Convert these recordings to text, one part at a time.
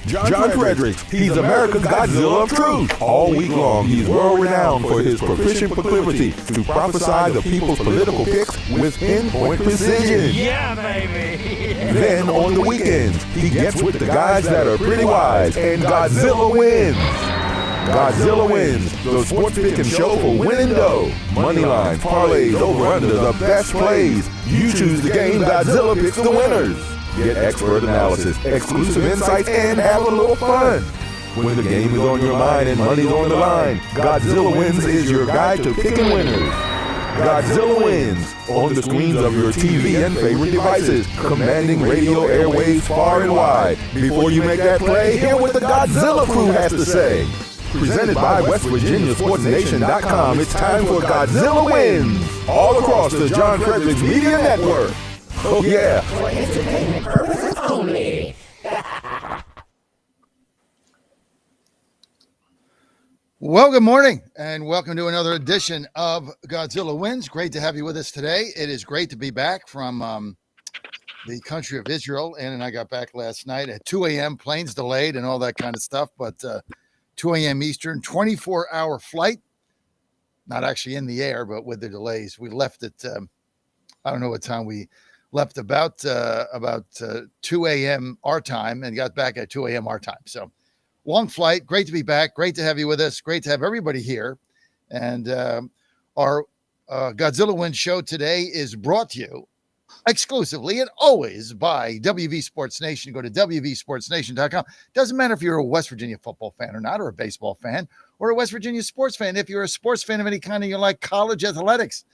John Fredericks, he's America's Godzilla of truth. All week long, he's world-renowned for his proficient proclivity to prophesy the people's political picks with pinpoint precision. Yeah, baby! Then, on the weekends, he gets with the guys that are pretty wise, and Godzilla wins. Godzilla Wins, the sports picking show for winning dough. Money lines, parlays, over-under, the best plays. You choose the game, Godzilla picks the winners. Get expert analysis, exclusive insights, and have a little fun. When the game is on your mind and money's on the line, Godzilla Wins is your guide to picking winners. Godzilla Wins, on the screens of your TV and favorite devices, commanding radio airwaves far and wide. Before you make that play, hear what the Godzilla crew has to say. Presented by WestVirginiaSportsNation.com, it's time for Godzilla Wins, all across the John Fredericks Media Network. Oh yeah. For entertainment purposes only. Well, good morning, and welcome to another edition of Godzilla Wins. Great to have you with us today. It is great to be back from the country of Israel. Ann and I got back last night at 2 a.m., planes delayed and all that kind of stuff, but 2 a.m. Eastern, 24-hour flight. Not actually in the air, but with the delays. We left at, I don't know what time we left, about 2 a.m. our time, and got back at 2 a.m. our time. So long flight. Great to be back. Great to have you with us. Great to have everybody here. And our Godzilla Win show today is brought to you exclusively and always by WV Sports Nation. Go to WVSportsNation.com. Doesn't matter if you're a West Virginia football fan or not, or a baseball fan, or a West Virginia sports fan. If you're a sports fan of any kind and you like college athletics,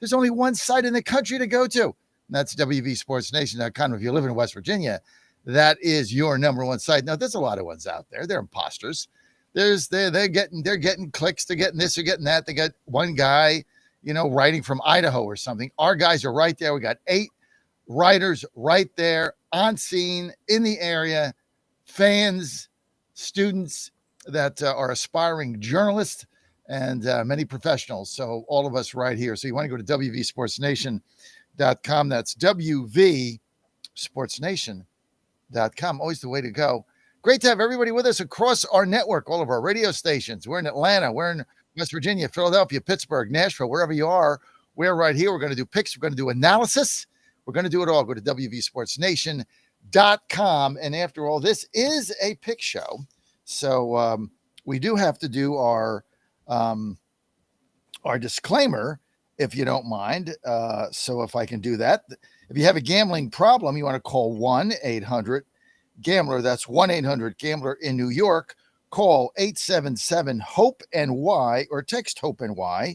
there's only one site in the country to go to. And that's WVSportsNation.com. If you live in West Virginia, that is your number one site. Now, there's a lot of ones out there. They're imposters. They're getting clicks. They're getting this. They're getting that. They got one guy, writing from Idaho or something. Our guys are right there. We got 8 writers right there on scene in the area, fans, students that are aspiring journalists, and many professionals. So all of us right here. So you want to go to WVSportsNation.com. That's WVSportsNation.com. Always the way to go. Great to have everybody with us across our network, all of our radio stations. We're in Atlanta. We're in West Virginia, Philadelphia, Pittsburgh, Nashville, wherever you are. We're right here. We're going to do picks. We're going to do analysis. We're going to do it all. Go to WVSportsNation.com. And after all, this is a pick show. So we do have to do our disclaimer, if you don't mind. So if I can do that. If you have a gambling problem, you want to call 1-800-GAMBLER. That's 1-800-GAMBLER in New York. Call 877-HOPE-NY or text HOPE-NY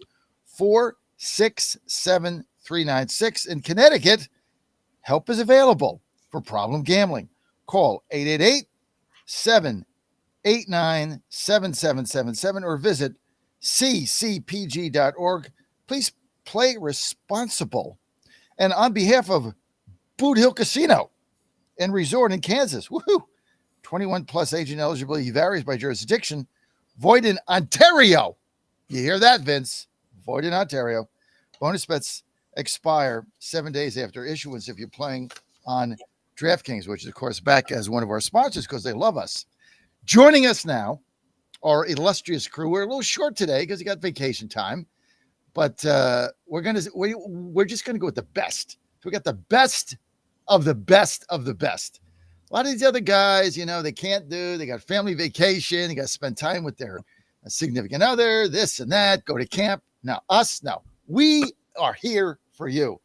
467-396. In Connecticut, help is available for problem gambling. Call 888-789-7777 or visit ccpg.org. Please play responsible. And on behalf of Boot Hill Casino and Resort in Kansas, woohoo! 21 plus age and eligibility varies by jurisdiction. Void in Ontario. You hear that, Vince? Void in Ontario. Bonus bets expire 7 days after issuance if you're playing on DraftKings, which is, of course, back as one of our sponsors because they love us. Joining us now, our illustrious crew. We're a little short today because you got vacation time, but we're just gonna go with the best. So we got the best of the best of the best. A lot of these other guys, they can't do. They got family vacation. They got to spend time with their significant other, this and that, go to camp. Now, no. We are here for you.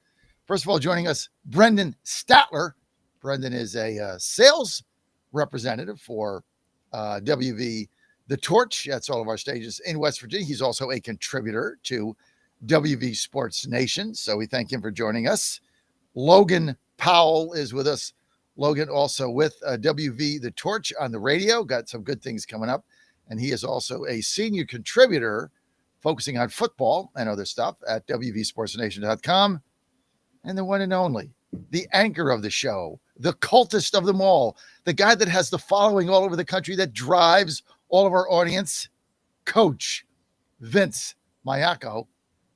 First of all, joining us, Brendan Statler. Brendan is a sales representative for WV The Torch. That's all of our stages in West Virginia. He's also a contributor to WV Sports Nation. So we thank him for joining us. Logan Powell is with us. Logan also with WV The Torch on the radio. Got some good things coming up. And he is also a senior contributor focusing on football and other stuff at WVSportsNation.com. And the one and only, the anchor of the show, the cultist of them all, the guy that has the following all over the country that drives all of our audience, Coach Vince Mayako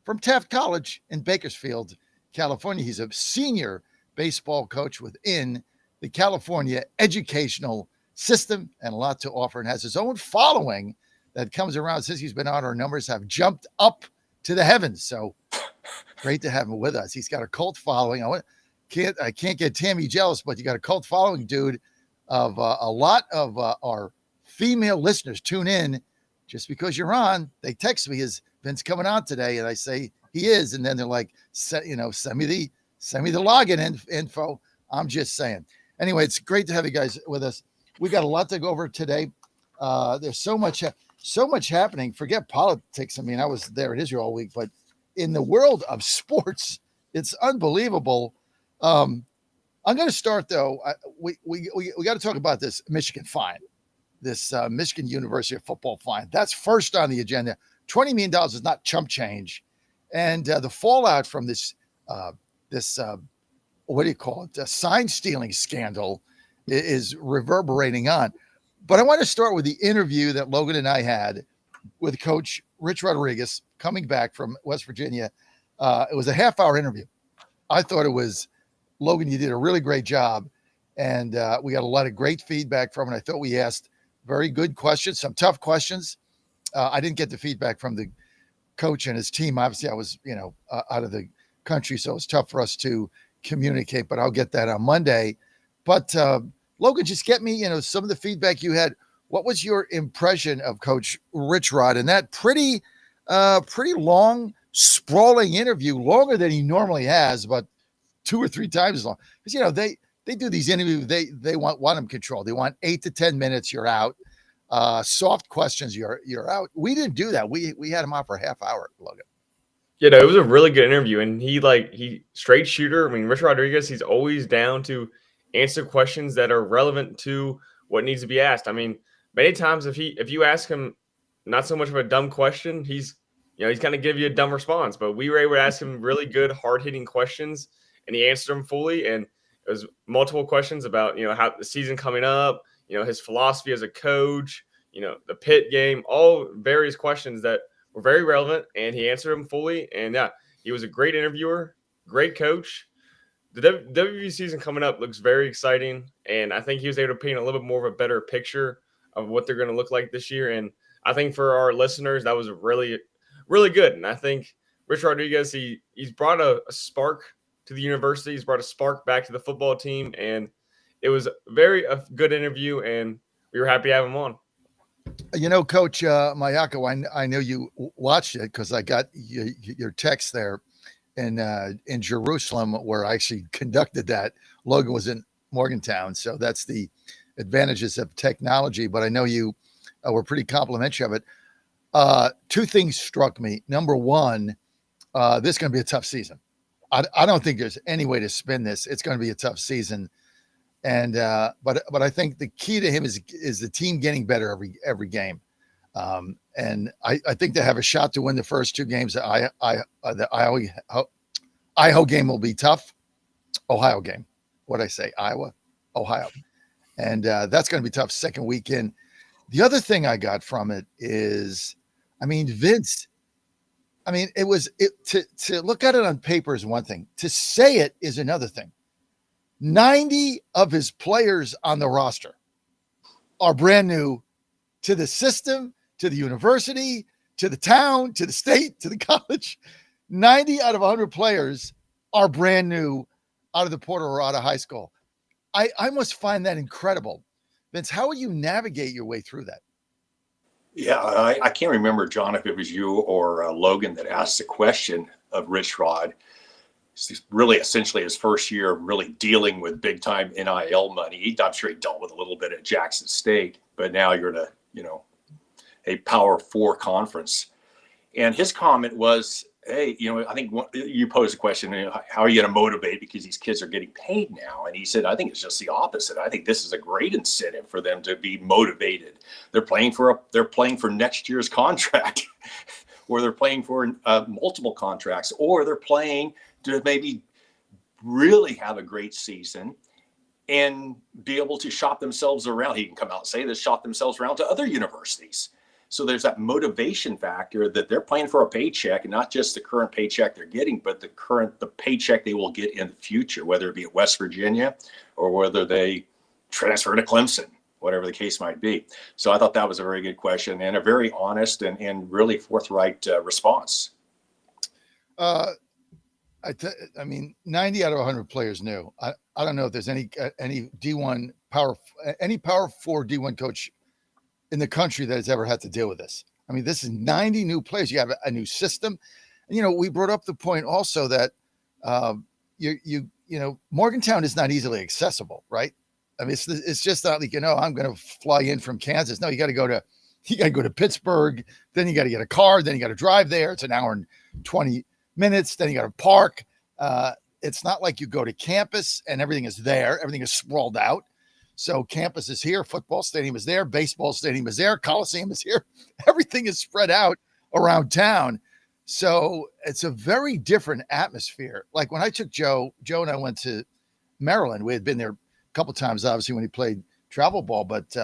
from Taft College in Bakersfield, California. He's a senior baseball coach within the California Educational system and a lot to offer, and has his own following that comes around since he's been on. Our numbers have jumped up to the heavens. So great to have him with us. He's got a cult following. I can't get Tammy jealous, but you got a cult following, dude, of a lot of our female listeners tune in just because you're on. They text me, is Vince coming on today? And I say he is, and then they're like, send me the login info. I'm just saying. Anyway, it's great to have you guys with us. We got a lot to go over today. There's so much happening. Forget politics. I mean, I was there in Israel all week, but in the world of sports, it's unbelievable. I'm going to start though. We got to talk about this Michigan fine, this Michigan University of football fine. That's first on the agenda. $20 million is not chump change, and the fallout from this what do you call it? A sign stealing scandal is reverberating on. But I want to start with the interview that Logan and I had with Coach Rich Rodriguez coming back from West Virginia. It was a half-hour interview. I thought it was, Logan, you did a really great job, and we got a lot of great feedback from it. I thought we asked very good questions, some tough questions. I didn't get the feedback from the coach and his team. Obviously, I was, out of the country, so it's tough for us to communicate, but I'll get that on Monday. But Logan, just get me, some of the feedback you had. What was your impression of Coach Rich Rod in that pretty long, sprawling interview, longer than he normally has, but 2 or 3 times as long? Because they do these interviews, they want them controlled. They want 8 to 10 minutes, you're out. Soft questions, you're out. We didn't do that. We had him on for a half hour, Logan. It was a really good interview, and he straight shooter. I mean, Rich Rodriguez, he's always down to answer questions that are relevant to what needs to be asked. I mean, many times if you ask him not so much of a dumb question, he's kind of give you a dumb response. But we were able to ask him really good, hard-hitting questions, and he answered them fully. And it was multiple questions about how the season coming up, his philosophy as a coach, the Pitt game, all various questions that were very relevant, and he answered them fully. And yeah, he was a great interviewer, great coach. The WVU season coming up looks very exciting, and I think he was able to paint a little bit more of a better picture of what they're going to look like this year. And I think for our listeners, that was really, really good. And I think Rich Rodriguez, he's brought a spark to the university. He's brought a spark back to the football team, and it was a good interview, and we were happy to have him on. Coach Mayako, I know you watched it because I got your text there in Jerusalem, where I actually conducted that. Logan was in Morgantown, so that's the advantages of technology. But I know you were pretty complimentary of it. 2 things struck me. Number one, this is going to be a tough season. I don't think there's any way to spin this. It's going to be a tough season. And but I think the key to him is the team getting better every game, and I think they have a shot to win the first 2 games. The Idaho game will be tough. Ohio game, what I say, Iowa, Ohio, and that's going to be tough second weekend. The other thing I got from it is, Vince. To look at it on paper is one thing. To say it is another thing. 90 of his players on the roster are brand new to the system, to the university, to the town, to the state, to the college. 90 out of 100 players are brand new out of the portal or out of high school. I must find that incredible. Vince, how would you navigate your way through that? Yeah, I can't remember, John, if it was you or Logan that asked the question of Rich Rod. It's really essentially his first year really dealing with big time NIL money. I'm sure he dealt with a little bit at Jackson State, but now you're in a Power 4 conference. And his comment was, hey, I think you posed a question, how are you going to motivate, because these kids are getting paid now? And he said, I think it's just the opposite. I think this is a great incentive for them to be motivated. They're playing for next year's contract, or they're playing for multiple contracts, or they're playing to maybe really have a great season and be able to shop themselves around. He can come out and say this, shop themselves around to other universities. So there's that motivation factor that they're playing for a paycheck, and not just the current paycheck they're getting, but the paycheck they will get in the future, whether it be at West Virginia or whether they transfer to Clemson whatever the case might be. So I thought that was a very good question and a very honest and really forthright response. I mean, 90 out of 100 players knew. I don't know if there's any D1 power 4 D1 coach in the country that has ever had to deal with this. I mean, this is 90 new players. You have a new system. And, you know, we brought up the point also that you know, Morgantown is not easily accessible, right? I mean, it's just not like, you know, I'm going to fly in from Kansas. No, you got to go to Pittsburgh. Then you got to get a car. Then you got to drive there. It's an hour and 20 minutes. Then you got to park. It's not like you go to campus and everything is there. Everything is sprawled out. So campus is here. Football stadium is there. Baseball stadium is there. Coliseum is here. Everything is spread out around town. So it's a very different atmosphere. Like when I took Joe and I went to Maryland, we had been there a couple of times, obviously, when he played travel ball. But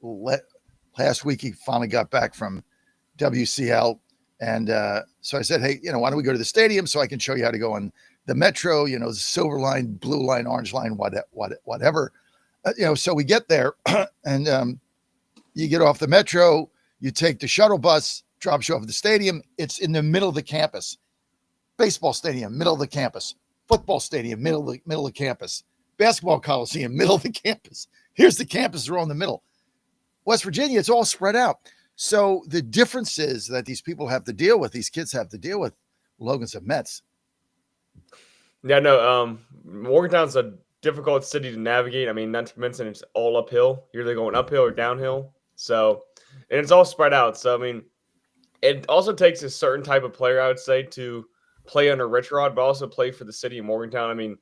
last week, he finally got back from WCL. And so I said, hey, you know, why don't we go to the stadium so I can show you how to go on the metro, you know, the silver line, blue line, orange line, whatever. You know, so we get there and you get off the metro, you take the shuttle bus, drops you off at the stadium. It's in the middle of the campus. Baseball stadium, middle of the campus. Football stadium, middle of the campus. Basketball coliseum, middle of the campus. Here's the campus, they're all in the middle. West Virginia, it's all spread out. So the differences that these people have to deal with, these kids have to deal with, Logan's a Mets. Yeah, no, Morgantown's a difficult city to navigate. I mean, not to mention it's all uphill. You're either going uphill or downhill. So, and it's all spread out. So, I mean, it also takes a certain type of player, I would say, to play under Rich Rod, but also play for the city of Morgantown. I mean,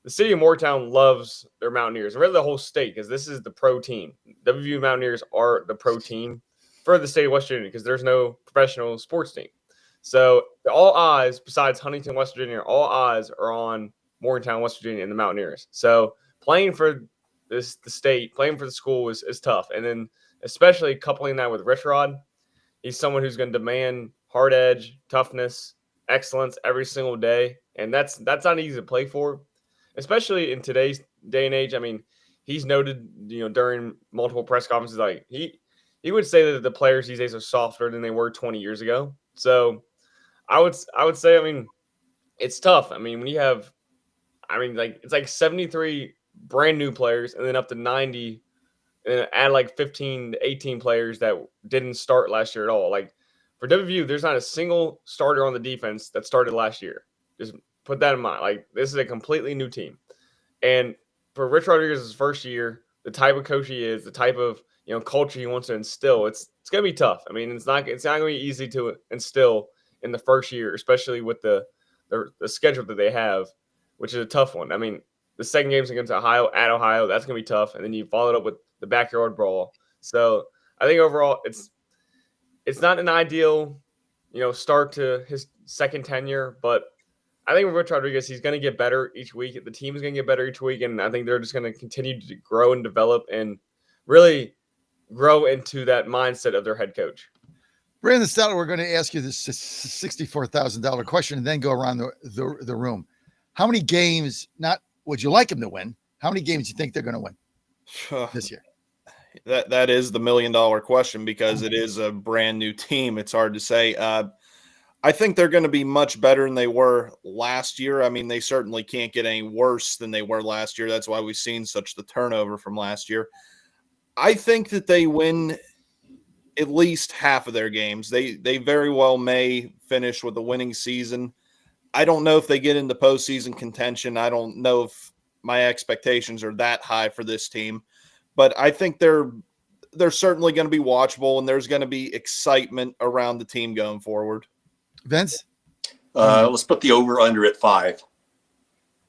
the city of Morgantown loves their Mountaineers, really the whole state, because this is the pro team. WVU Mountaineers are the pro team for the state of West Virginia because there's no professional sports team. So all eyes, besides Huntington, West Virginia, all eyes are on Morgantown, West Virginia, and the Mountaineers. So playing for the state, playing for the school is tough. And then especially coupling that with Rich Rod, he's someone who's going to demand hard edge, toughness, excellence every single day. And that's not easy to play for, especially in today's day and age. I mean, he's noted, you know, during multiple press conferences, like he would say that the players these days are softer than they were 20 years ago. So I would say, I mean, it's tough. I mean, when you have, I mean, like it's like 73 brand new players and then up to 90 and add like 15 to 18 players that didn't start last year at all. Like for WVU, there's not a single starter on the defense that started last year. Just put that in mind. Like this is a completely new team. And for Rich Rodriguez's first year, the type of coach he is, the type of, you know, culture he wants to instill, it's going to be tough. I mean, it's not going to be easy to instill in the first year, especially with the schedule that they have, which is a tough one. I mean, the second game's against Ohio, at Ohio, that's going to be tough. And then you follow it up with the backyard brawl. So I think overall it's not an ideal, you know, start to his second tenure, but I think with Rich Rodriguez, he's going to get better each week. The team is going to get better each week. And I think they're just going to continue to grow and develop and really grow into that mindset of their head coach. Brandon Stouter, we're going to ask you this $64,000 question and then go around the room. How many games, not would you like them to win, how many games do you think they're going to win this year? That is the $1 million question because it is a brand new team. It's hard to say. I think they're going to be much better than they were last year. I mean, they certainly can't get any worse than they were last year. That's why we've seen such the turnover from last year. I think that they win at least half of their games. They very well may finish with a winning season. I don't know if they get into postseason contention. I don't know if my expectations are that high for this team, but I think they're certainly going to be watchable and there's going to be excitement around the team going forward. Vince? Let's put the over under at 5.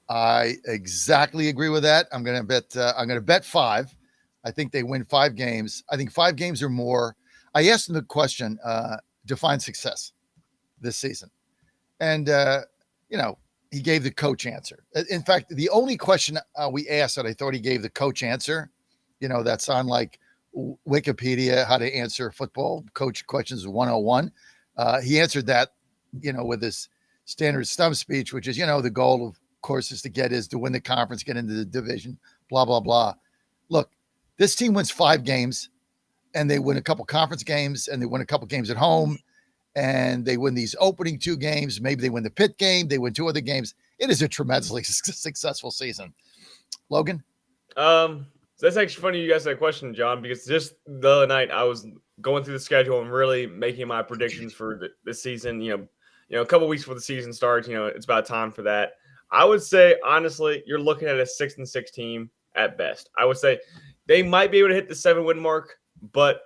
I exactly agree with that. I'm going to bet 5. I think they win 5 games. I think 5 games or more. I asked him the question, define success this season. And, you know, he gave the coach answer. In fact, the only question we asked that I thought he gave the coach answer, you know, that's on like Wikipedia, how to answer football coach questions 101. He answered that, you know, with his standard stump speech, which is, you know, the goal of course is to win the conference, get into the division, blah, blah, blah. Look, This team wins 5 games, and they win a couple conference games, and they win a couple games at home, and they win these opening 2 games. Maybe they win the Pitt game. They win 2 other games. It is a tremendously successful season. Logan? So that's actually funny you guys that question, John, because just the other night I was going through the schedule and really making my predictions for the season. A couple weeks before the season starts, it's about time for that. I would say, honestly, you're looking at a 6-6 team at best. I would say they might be able to hit the 7-win mark, but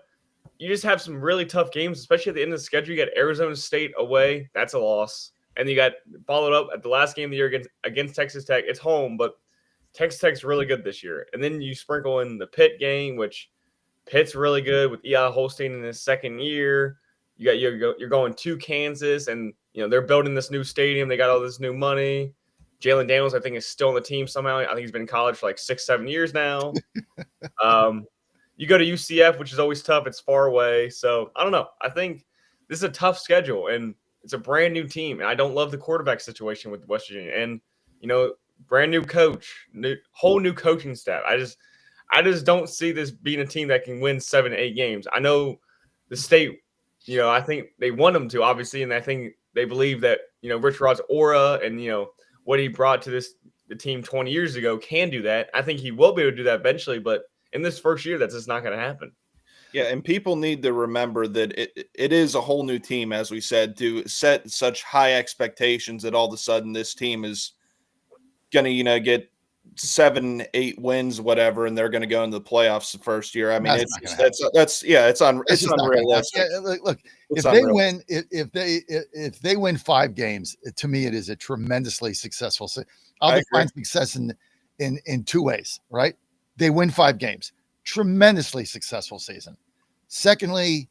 you just have some really tough games, especially at the end of the schedule. You got Arizona State away. That's a loss. And you got followed up at the last game of the year against Texas Tech. It's home, but Texas Tech's really good this year. And then you sprinkle in the Pitt game, which Pitt's really good with Eli Holstein in his second year. You're going to Kansas, and they're building this new stadium. They got all this new money. Jalen Daniels, I think, is still on the team somehow. I think he's been in college for like 6-7 years now. You go to UCF, which is always tough. It's far away. So I don't know. I think this is a tough schedule, and it's a brand new team. And I don't love the quarterback situation with West Virginia. And, brand new coach, whole new coaching staff. I just don't see this being a team that can win 7-8 games. I know the state, I think they want them to, obviously, and I think they believe that, Rich Rod's aura and, what he brought to the team 20 years ago can do that. I think he will be able to do that eventually, but in this first year, that's just not going to happen. Yeah, and people need to remember that it is a whole new team, as we said, to set such high expectations that all of a sudden this team is going to, get 7-8 wins, whatever, and they're going to go into the playoffs the first year. I mean, it's unrealistic. Look, if they win 5 games, to me, it is a tremendously successful. I'll define success in 2 ways, right? They win 5 games, tremendously successful season. Secondly,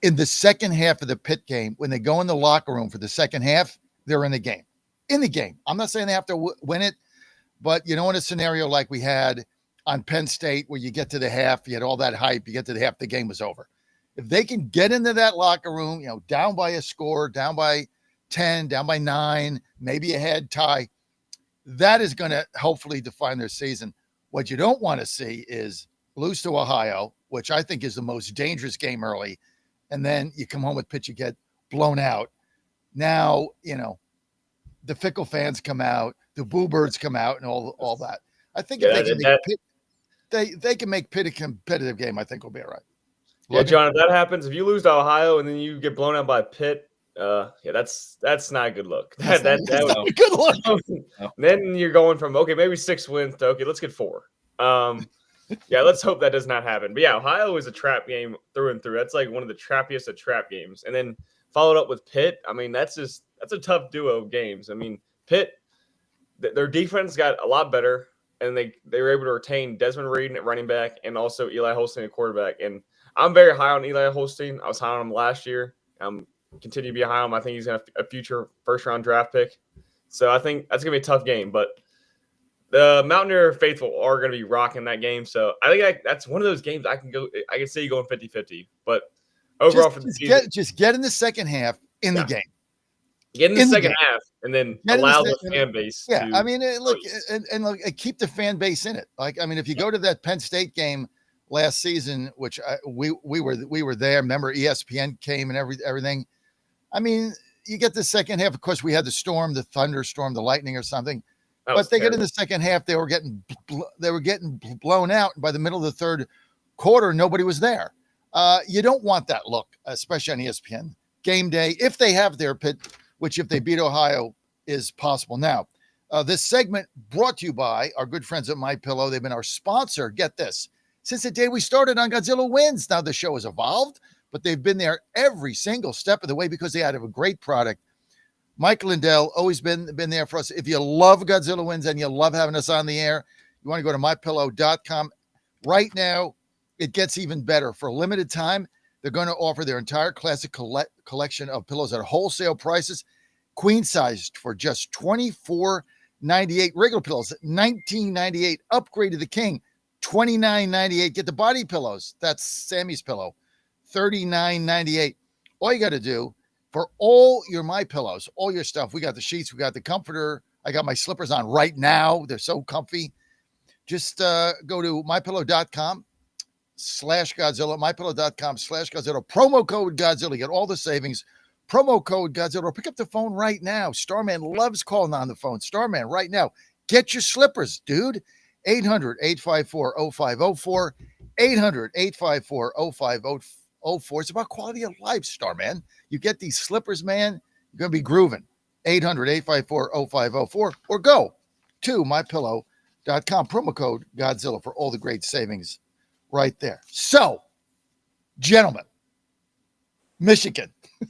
in the second half of the Pitt game, when they go in the locker room for the second half, they're in the game. I'm not saying they have to win it, but in a scenario like we had on Penn State, where you get to the half, you had all that hype, you get to the half, the game was over. If they can get into that locker room, down by a score, down by 10, down by 9, maybe ahead, tie, that is going to hopefully define their season. What you don't want to see is lose to Ohio, which I think is the most dangerous game early, and then you come home with Pitt, you get blown out. Now, the fickle fans come out, the boo birds come out, and all that. I think if they can make Pitt a competitive game, I think we'll be all right. Yeah, John, if that happens, if you lose to Ohio and then you get blown out by Pitt, that's not a good look. That's not a good look. Then you're going from, okay, maybe 6 wins to, okay, let's get 4. Let's hope that does not happen. But yeah, Ohio is a trap game through and through. That's like one of the trappiest of trap games. And then followed up with Pitt. I mean, that's a tough duo of games. I mean, Pitt, their defense got a lot better, and they were able to retain Desmond Reed at running back and also Eli Holstein at quarterback. And I'm very high on Eli Holstein. I was high on him last year. Continue to be high on him. I think he's a future first-round draft pick. So I think that's going to be a tough game. But the Mountaineer faithful are going to be rocking that game. So I think that's one of those games I can see you going 50-50. But overall for the season, just get in the second half the game. Get in the second half and then allow the fan base. Yeah, I mean, look, keep the fan base in it. Like, I mean, if you go to that Penn State game last season, which we were there. Remember, ESPN came and everything. I mean, you get the second half. Of course, we had the storm, the thunderstorm, the lightning, or something. But they get in the second half. They were getting blown out. And by the middle of the third quarter, nobody was there. You don't want that look, especially on ESPN game day. If they have their Pitt, which if they beat Ohio is possible. Now, this segment brought to you by our good friends at MyPillow. They've been our sponsor. Get this. Since the day we started on Godzilla Wins, now the show has evolved, but they've been there every single step of the way because they had a great product. Mike Lindell, always been there for us. If you love Godzilla Wins and you love having us on the air, you want to go to mypillow.com. Right now, it gets even better. For a limited time, they're going to offer their entire classic collection of pillows at wholesale prices, queen sized for just $24.98. Regular pillows at $19.98. Upgrade to the king, $29.98. Get the body pillows. That's Sammy's pillow, $39.98. All you got to do for all your My Pillows, all your stuff. We got the sheets, we got the comforter. I got my slippers on right now. They're so comfy. Just go to mypillow.com/Godzilla, mypillow.com/Godzilla, promo code Godzilla, get all the savings, promo code Godzilla. Pick up the phone right now. Starman loves calling on the phone. Starman, right now, get your slippers, dude. 800-854-0504, 800-854-0504. It's about quality of life, Starman. You get these slippers, man, you're going to be grooving. 800-854-0504, or go to mypillow.com, promo code Godzilla for all the great savings right there. So, gentlemen, Michigan. I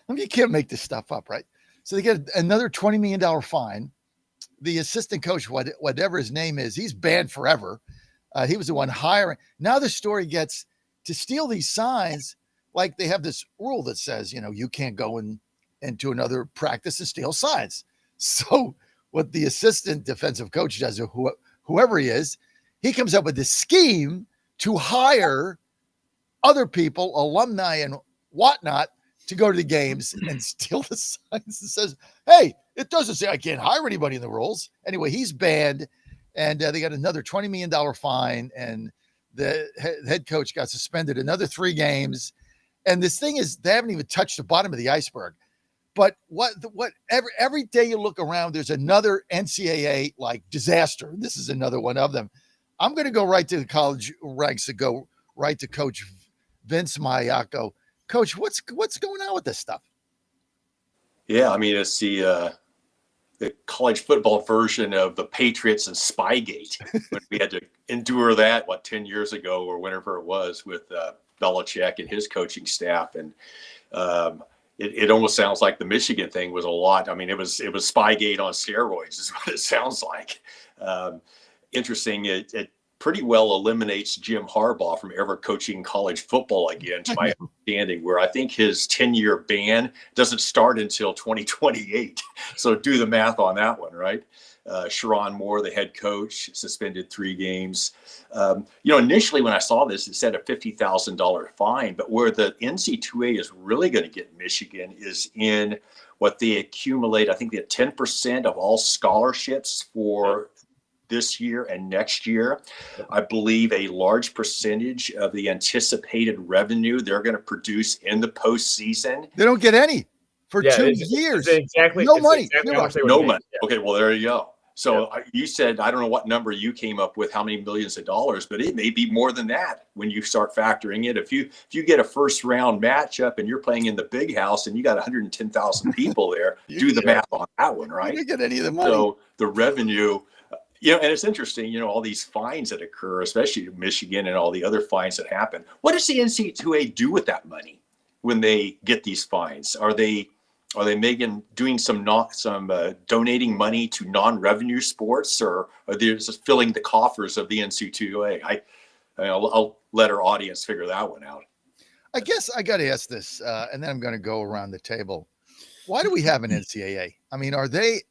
mean, you can't make this stuff up, right? So they get another $20 million fine. The assistant coach, whatever his name is, he's banned forever. He was the one hiring. Now the story gets to steal these signs. Like they have this rule that says, you can't go into another practice and steal signs. So what the assistant defensive coach does, or whoever he is, he comes up with this scheme to hire other people, alumni and whatnot, to go to the games and steal the signs and says, hey, it doesn't say I can't hire anybody in the rules. Anyway, he's banned, and they got another $20 million fine, and the head coach got suspended another 3 games. And this thing is, they haven't even touched the bottom of the iceberg. But every day you look around, there's another NCAA like disaster. This is another one of them. I'm going to go right to the college ranks and go right to Coach Vince Mayako. Coach, what's going on with this stuff? Yeah, I mean, it's the college football version of the Patriots and Spygate. When we had to endure that, 10 years ago or whenever it was, with Belichick and his coaching staff. And it almost sounds like the Michigan thing was a lot. I mean, it was Spygate on steroids is what it sounds like. Interesting. It pretty well eliminates Jim Harbaugh from ever coaching college football again, to my understanding, where I think his 10-year ban doesn't start until 2028. So do the math on that one, right? Sharon Moore, the head coach, suspended 3 games. Initially when I saw this, it said a $50,000 fine, but where the NC2A is really going to get Michigan is in what they accumulate. I think they have 10% of all scholarships for this year and next year. I believe a large percentage of the anticipated revenue they're going to produce in the postseason. They don't get any for 2 years. Exactly. No money. No money. Okay, well, there you go. So you said, I don't know what number you came up with, how many millions of dollars, but it may be more than that when you start factoring it. If you get a first round matchup and you're playing in the big house and you got 110,000 people there, do the math on that one, right? You didn't get any of the money. So the revenue, and it's interesting, all these fines that occur, especially in Michigan and all the other fines that happen. What does the NC2A do with that money when they get these fines? Are they doing some donating money to non-revenue sports, or are they just filling the coffers of the NC2A? I'll let our audience figure that one out. I guess I got to ask this, and then I'm going to go around the table. Why do we have an NCAA? I mean, are they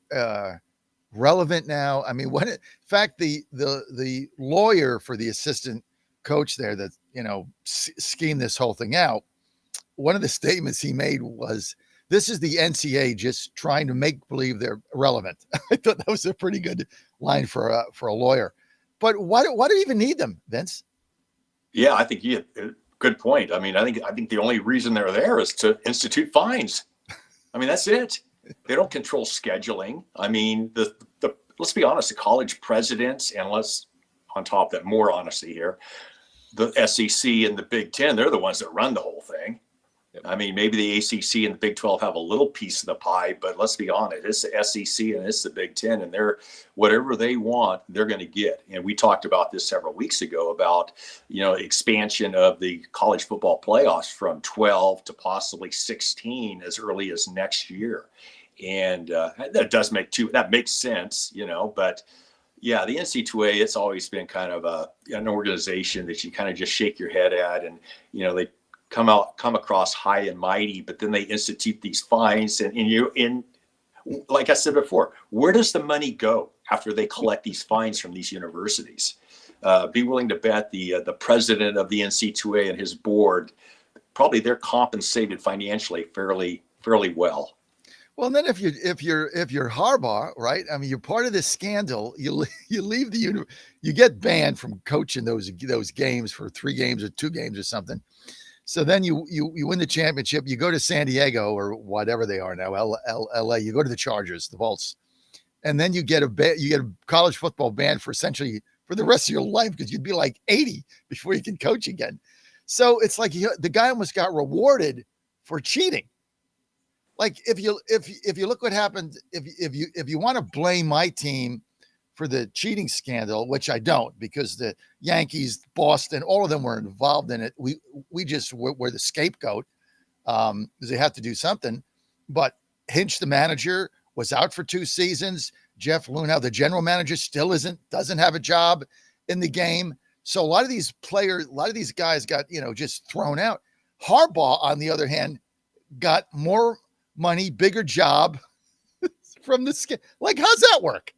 relevant now? I mean, in fact, the lawyer for the assistant coach there that schemed this whole thing out, one of the statements he made was, "This is the NCAA just trying to make believe they're relevant." I thought that was a pretty good line for a lawyer. But why do you even need them, Vince? Yeah, I think good point. I mean, I think the only reason they're there is to institute fines. I mean, that's it. They don't control scheduling. I mean, the let's be honest, the college presidents, and on top of that, more honesty here, the SEC and the Big Ten, they're the ones that run the whole thing. I mean, maybe the ACC and the Big 12 have a little piece of the pie, but let's be honest, it's the SEC and it's the Big 10, and they're whatever they want, they're going to get. And we talked about this several weeks ago about, expansion of the college football playoffs from 12 to possibly 16 as early as next year. And that makes sense, but yeah, the NC2A, it's always been kind of an organization that you kind of just shake your head at, and, they come across high and mighty, but then they institute these fines, and like I said before, where does the money go after they collect these fines from these universities? Be willing to bet the president of the NC2A and his board, probably they're compensated financially fairly well. Well, then if you're Harbaugh, right? I mean, you're part of this scandal. You leave you get banned from coaching those games for 3 games or 2 games or something. So then you win the championship. You go to San Diego or whatever they are now, LA. You go to the Chargers, the Volts, and then you get a college football ban for essentially for the rest of your life because you'd be like 80 before you can coach again. So it's like the guy almost got rewarded for cheating. Like if you look what happened, if you want to blame my team for the cheating scandal, which I don't, because the Yankees, Boston, all of them were involved in it. We just were the scapegoat because they had to do something. But Hinch, the manager, was out for 2 seasons. Jeff Lunau, the general manager, still doesn't have a job in the game. So a lot of these guys got just thrown out. Harbaugh, on the other hand, got more money, bigger job from the like. How's that work?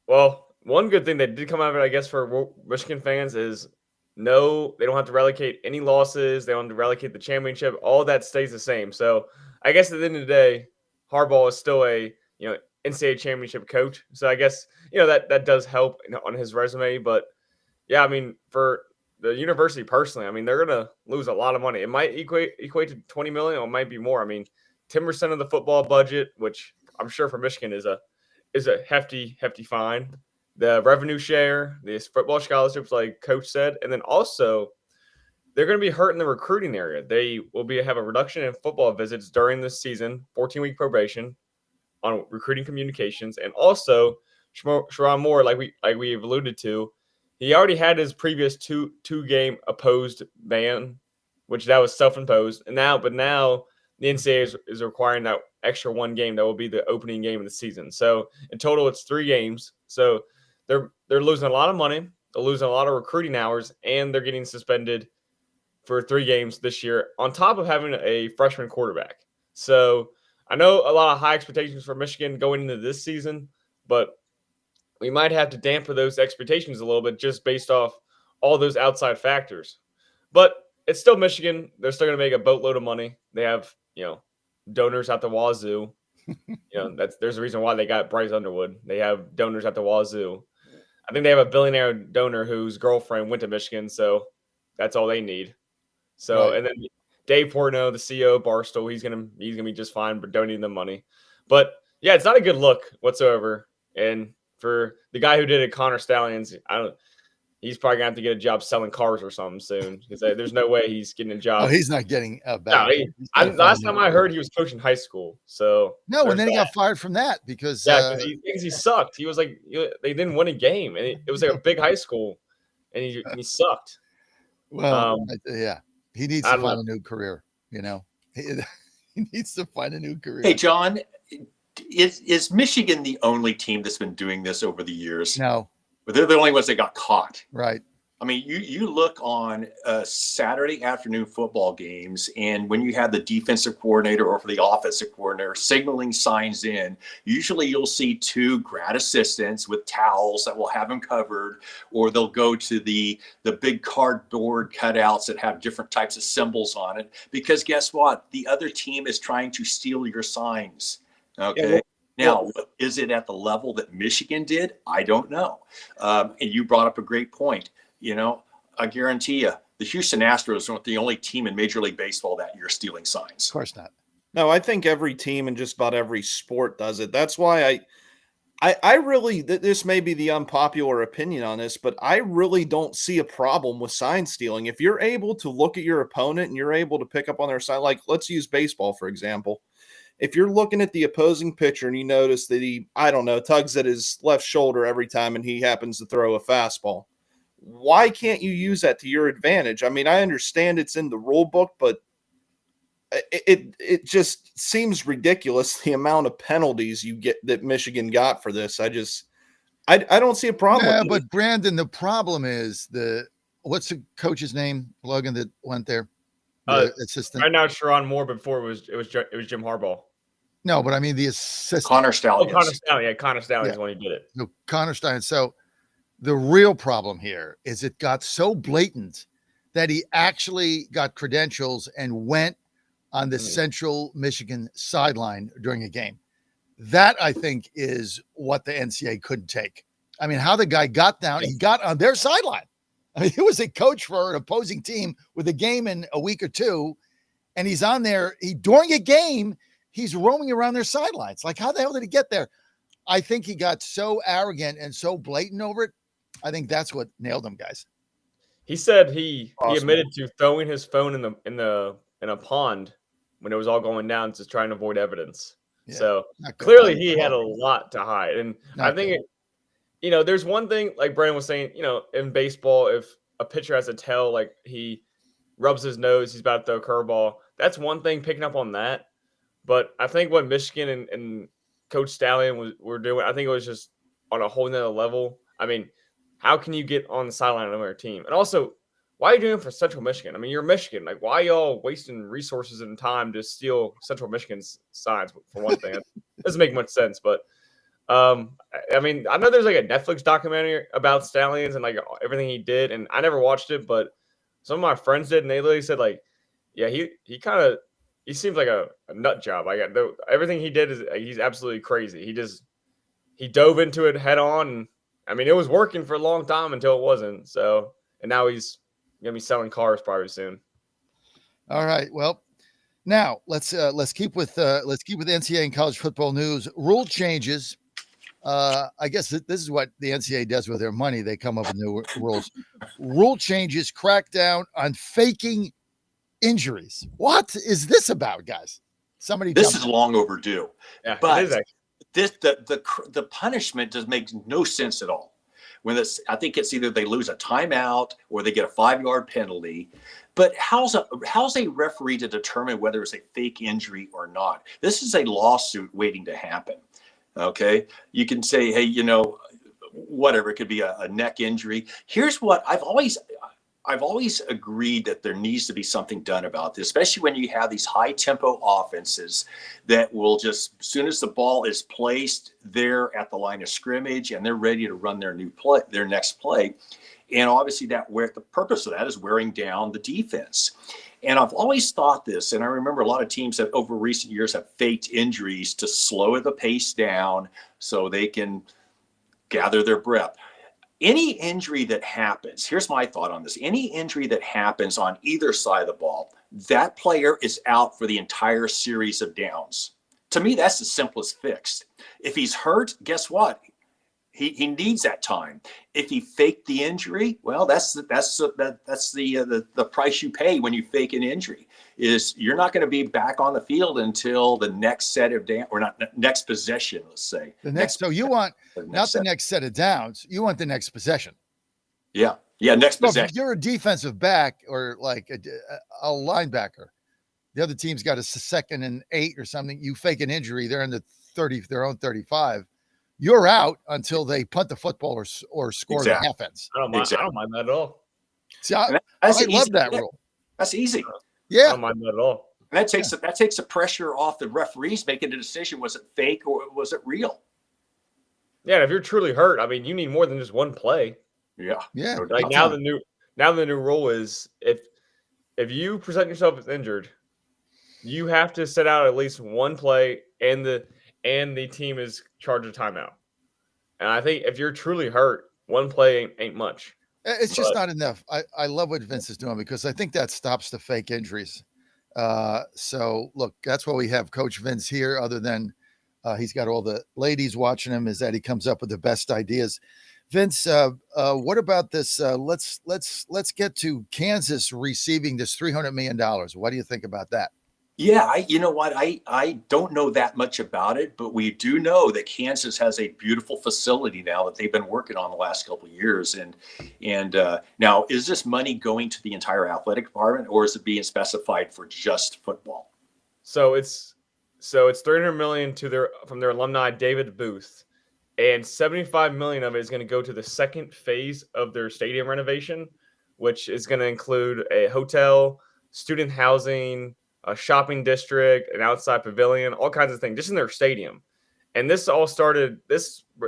Well, one good thing that did come out of it, I guess, for Michigan fans is no, they don't have to relocate any losses. They don't have to relocate the championship. All that stays the same. So I guess at the end of the day, Harbaugh is still a NCAA championship coach. So I guess that does help on his resume. But yeah, I mean, for the university personally, I mean, they're gonna lose a lot of money. It might equate to 20 million, or it might be more. I mean, 10% of the football budget, which I'm sure for Michigan is a hefty fine. The revenue share, the football scholarships, like Coach said, and then also they're going to be hurt in the recruiting area. They will have a reduction in football visits during this season, 14-week probation on recruiting communications, and also Sherrone Moore, like we've alluded to, he already had his previous two game opposed ban, which that was self-imposed, and now the NCAA is requiring that extra 1 game that will be the opening game of the season. So in total, it's 3 games. So they're losing a lot of money. They're losing a lot of recruiting hours, and they're getting suspended for 3 games this year on top of having a freshman quarterback. So I know a lot of high expectations for Michigan going into this season, but we might have to dampen those expectations a little bit just based off all those outside factors. But it's still Michigan. They're still going to make a boatload of money. They have, donors at the wazoo. There's a reason why they got Bryce Underwood. They have donors at the wazoo. I think they have a billionaire donor whose girlfriend went to Michigan, so that's all they need. So, right. And then Dave Portnoy, the CEO of Barstool, he's gonna be just fine for donating them money. But yeah, it's not a good look whatsoever. And for the guy who did it, Connor Stallions, he's probably gonna have to get a job selling cars or something soon because there's no way he's getting a job. Oh, he's not getting a back. No, last time I heard he was coaching high school. So no, and then he got fired from that because he sucked. He was like they didn't win a game, and it was like a big high school, and he sucked. Well, yeah, he needs to find a new career. He needs to find a new career. Hey, John, is Michigan the only team that's been doing this over the years? No. But they're the only ones that got caught. Right. I mean, you look on Saturday afternoon football games, and when you have the defensive coordinator or for the offensive coordinator signaling signs in, usually you'll see 2 grad assistants with towels that will have them covered, or they'll go to the big cardboard cutouts that have different types of symbols on it. Because guess what? The other team is trying to steal your signs. Okay. Yeah. Now, is it at the level that Michigan did? I don't know. And you brought up a great point. I guarantee you, the Houston Astros weren't the only team in Major League Baseball that year stealing signs. Of course not. No, I think every team in just about every sport does it. That's why I really, this may be the unpopular opinion on this, but I really don't see a problem with sign stealing. If you're able to look at your opponent and you're able to pick up on their sign, like let's use baseball, for example. If you're looking at the opposing pitcher and you notice that he, tugs at his left shoulder every time and he happens to throw a fastball, why can't you use that to your advantage? I mean, I understand it's in the rule book, but it just seems ridiculous the amount of penalties you get that Michigan got for this. I don't see a problem. Yeah, but Brandon, the problem is what's the coach's name, Logan, that went there? Assistant. Right now it's Sherrone Moore. Before it was Jim Harbaugh. No, but I mean the assistant. Connor Stallions. Connor Stallions. Yeah, Connor Stallions when he did it. No, Connor Stallions. So the real problem here is it got so blatant that he actually got credentials and went on the Central Michigan sideline during a game. That, I think, is what the NCAA couldn't take. I mean, how the guy got down, he got on their sideline. I mean, he was a coach for an opposing team with a game in a week or two, and he's on there. During a game, he's roaming around their sidelines. Like, how the hell did he get there? I think he got so arrogant and so blatant over it. I think that's what nailed him, guys. He said he admitted to throwing his phone in a pond when it was all going down to try and avoid evidence. Yeah, so clearly he had a lot to hide. And I think, there's one thing, like Brandon was saying, in baseball, if a pitcher has a tell, like he rubs his nose, he's about to throw a curveball. That's one thing, picking up on that. But I think what Michigan and Coach Stallion were doing, I think it was just on a whole nother level. I mean, how can you get on the sideline of another team? And also, why are you doing it for Central Michigan? I mean, you're Michigan. Like, why are y'all wasting resources and time to steal Central Michigan's signs, for one thing? It doesn't make much sense. But, I mean, I know there's like a Netflix documentary about Stallions and like everything he did. And I never watched it, but some of my friends did. And they literally said, like, yeah, he seems like a nut job. Like, everything he did he's absolutely crazy. He dove into it head on. And, I mean, it was working for a long time until it wasn't. So, and now he's going to be selling cars probably soon. All right. Well, now let's keep with NCAA and college football news. Rule changes. I guess this is what the NCAA does with their money. They come up with new rules. Rule changes, crack down on faking injuries. What is this about, guys? This is long overdue. Yeah, but it is actually. The punishment just makes no sense at all. I think it's either they lose a timeout or they get a 5-yard penalty. But how's a referee to determine whether it's a fake injury or not? This is a lawsuit waiting to happen. Okay, you can say, hey, whatever, it could be a neck injury. Here's what I've always agreed that there needs to be something done about this, especially when you have these high tempo offenses that will just, as soon as the ball is placed there at the line of scrimmage and they're ready to run their next play. And obviously the purpose of that is wearing down the defense. And I've always thought this, and I remember a lot of teams that over recent years have faked injuries to slow the pace down so they can gather their breath. Any injury that happens, here's my thought on this. Any injury that happens on either side of the ball, that player is out for the entire series of downs. To me, that's the simplest fix. If he's hurt, guess what? He needs that time. If he faked the injury, well, that's the price you pay when you fake an injury. Is you're not going to be back on the field until the next set of down, or not next possession, let's say. So you want not the next set of downs, you want the next possession. Yeah, next possession. If you're a defensive back or like a linebacker, the other team's got a 2nd and 8 or something. You fake an injury, they're in their own 35. You're out until they punt the football or score the offense. I don't mind that at all. See, I love that rule. That's easy. Yeah, I don't mind that at all. And that takes the pressure off the referees making the decision: was it fake or was it real? Yeah, if you're truly hurt, I mean, you need more than just one play. Yeah. Like now the new rule is if you present yourself as injured, you have to set out at least one play, and the team is charged a timeout. And I think if you're truly hurt, one play ain't much. It's just not enough. I love what Vince is doing because I think that stops the fake injuries. So, look, that's why we have Coach Vince here, other than he's got all the ladies watching him, is that he comes up with the best ideas. Vince, what about this? Let's get to Kansas receiving this $300 million. What do you think about that? Yeah, you know what? I don't know that much about it, but we do know that Kansas has a beautiful facility now that they've been working on the last couple of years. And now, is this money going to the entire athletic department, or is it being specified for just football? So it's $300 million from their alumni David Booth, and $75 million of it is going to go to the second phase of their stadium renovation, which is going to include a hotel, student housing, a shopping district, an outside pavilion, all kinds of things, just in their stadium. And this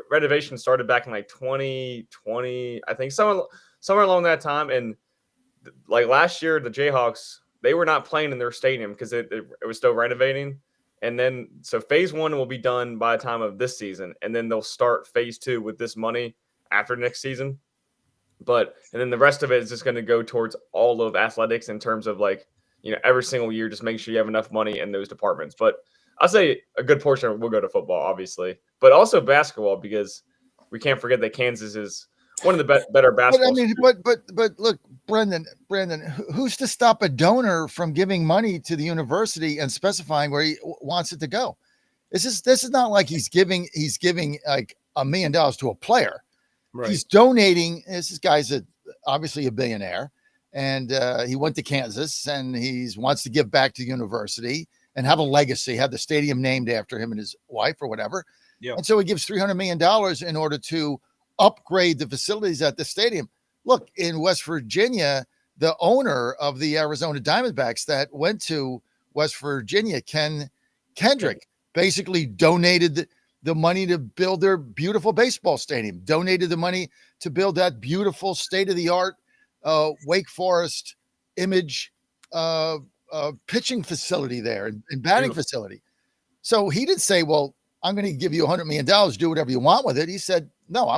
renovation started back in like 2020, I think, somewhere along that time. And like last year, the Jayhawks they were not playing in their stadium because it was still renovating. And then, so phase 1 will be done by the time of this season. And then they'll start phase 2 with this money after next season. And then the rest of it is just going to go towards all of athletics in terms of like, every single year, just making sure you have enough money in those departments. But I'll say a good portion will go to football, obviously, but also basketball, because we can't forget that Kansas is one of the better basketball. But look, Brendan, who's to stop a donor from giving money to the university and specifying where he wants it to go? This is not like he's giving like $1 million to a player. Right. He's donating. This guy's obviously a billionaire, and he went to Kansas, and he wants to give back to the university and have a legacy, have the stadium named after him and his wife or whatever. Yeah. And so he gives $300 million in order to upgrade the facilities at the stadium. Look, in West Virginia, the owner of the Arizona Diamondbacks that went to West Virginia, Ken Kendrick, basically donated the money to build their beautiful baseball stadium, donated the money to build that beautiful state-of-the-art Wake Forest image pitching facility there and batting facility. So he didn't say, well, I'm going to give you $100 million, do whatever you want with it. He said, no,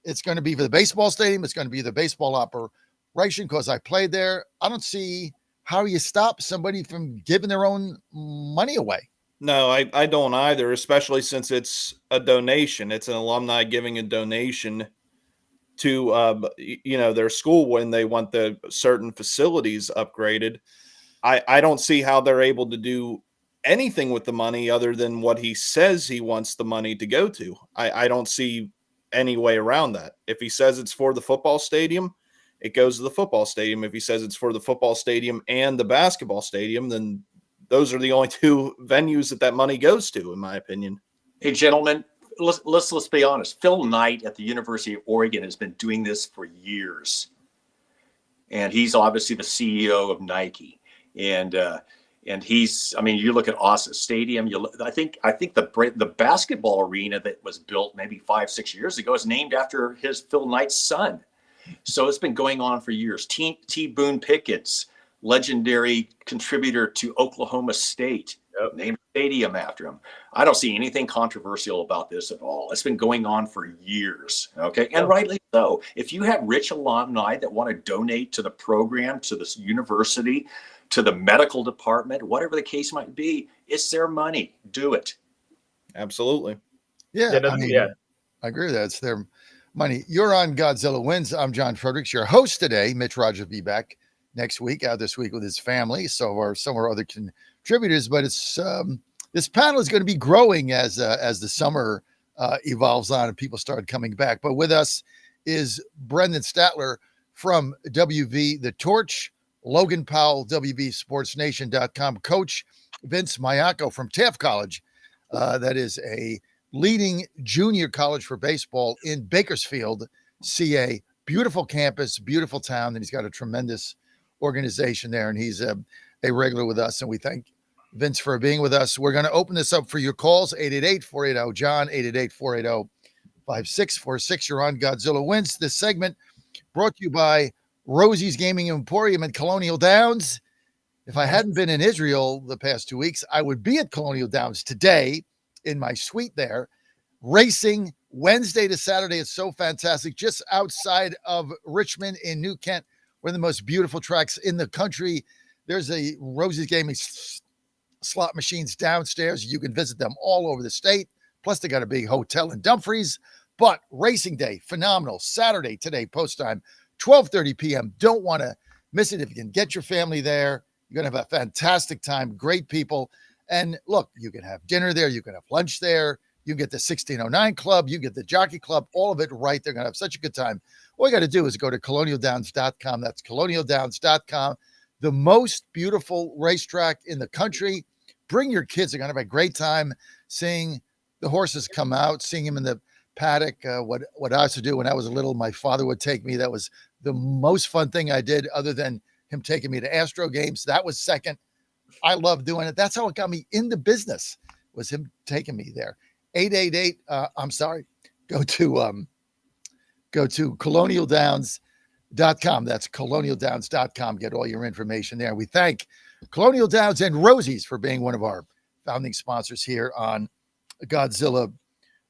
it's going to be for the baseball stadium. It's going to be the baseball operation because I played there. I don't see how you stop somebody from giving their own money away. No, I don't either, especially since it's a donation. It's an alumni giving a donation to, their school when they want the certain facilities upgraded. I don't see how they're able to do anything with the money other than what he says he wants the money to go to. I don't see any way around that. If he says it's for the football stadium, it goes to the football stadium. If he says it's for the football stadium and the basketball stadium, then those are the only two venues that money goes to, in my opinion. Hey, gentlemen, let's be honest. Phil Knight at the University of Oregon has been doing this for years. And he's obviously the CEO of Nike. And he's, you look at Asa Stadium, I think the basketball arena that was built maybe 5-6 years ago is named after Phil Knight's son. So it's been going on for years. T. Boone Pickett's legendary contributor to Oklahoma State, named a stadium after him. I don't see anything controversial about this at all. It's been going on for years. Okay. And rightly so. If you have rich alumni that want to donate to the program, to this university, to the medical department, whatever the case might be, it's their money. Do it. Absolutely. Yeah. I agree with that. It's their money. You're on Godzilla Wins. I'm John Fredericks, your host today. Mitch Rogers will be back next week, out this week with his family. So are some of our other contributors, but it's this panel is going to be growing as the summer evolves on and people start coming back. But with us is Brendan Statler from WV The Torch, Logan Powell, WVSportsNation.com, Coach Vince Mayako from Taft College. That is a leading junior college for baseball in Bakersfield, CA. Beautiful campus, beautiful town, and he's got a tremendous organization there, and he's a regular with us, and we thank Vince for being with us. We're going to open this up for your calls, 888-480-JOHN, 888-480-5646. You're on Godzilla Wins. This segment brought to you by Rosie's Gaming Emporium in Colonial Downs. If I hadn't been in Israel the past 2 weeks, I would be at Colonial Downs today in my suite there, racing Wednesday to Saturday. It's so fantastic. Just outside of Richmond in New Kent, one of the most beautiful tracks in the country. There's a Rosie's Gaming slot machines downstairs. You can visit them all over the state. Plus, they got a big hotel in Dumfries. But racing day, phenomenal. Saturday today, post time, 12:30 p.m. Don't want to miss it. If you can get your family there, you're going to have a fantastic time. Great people. And look, you can have dinner there. You can have lunch there. You get the 1609 Club. You get the Jockey Club. All of it right. They're going to have such a good time. All you got to do is go to colonialdowns.com. That's colonialdowns.com. The most beautiful racetrack in the country. Bring your kids. They're going to have a great time seeing the horses come out, seeing them in the paddock. What I used to do when I was little, my father would take me. That was the most fun thing I did, other than him taking me to Astro games. That was second. I love doing it. That's how it got me in the business, was him taking me there. 888. Go to Colonial Downs. That's colonialdowns.com. Get all your information there. We thank Colonial Downs and Rosie's for being one of our founding sponsors here on Godzilla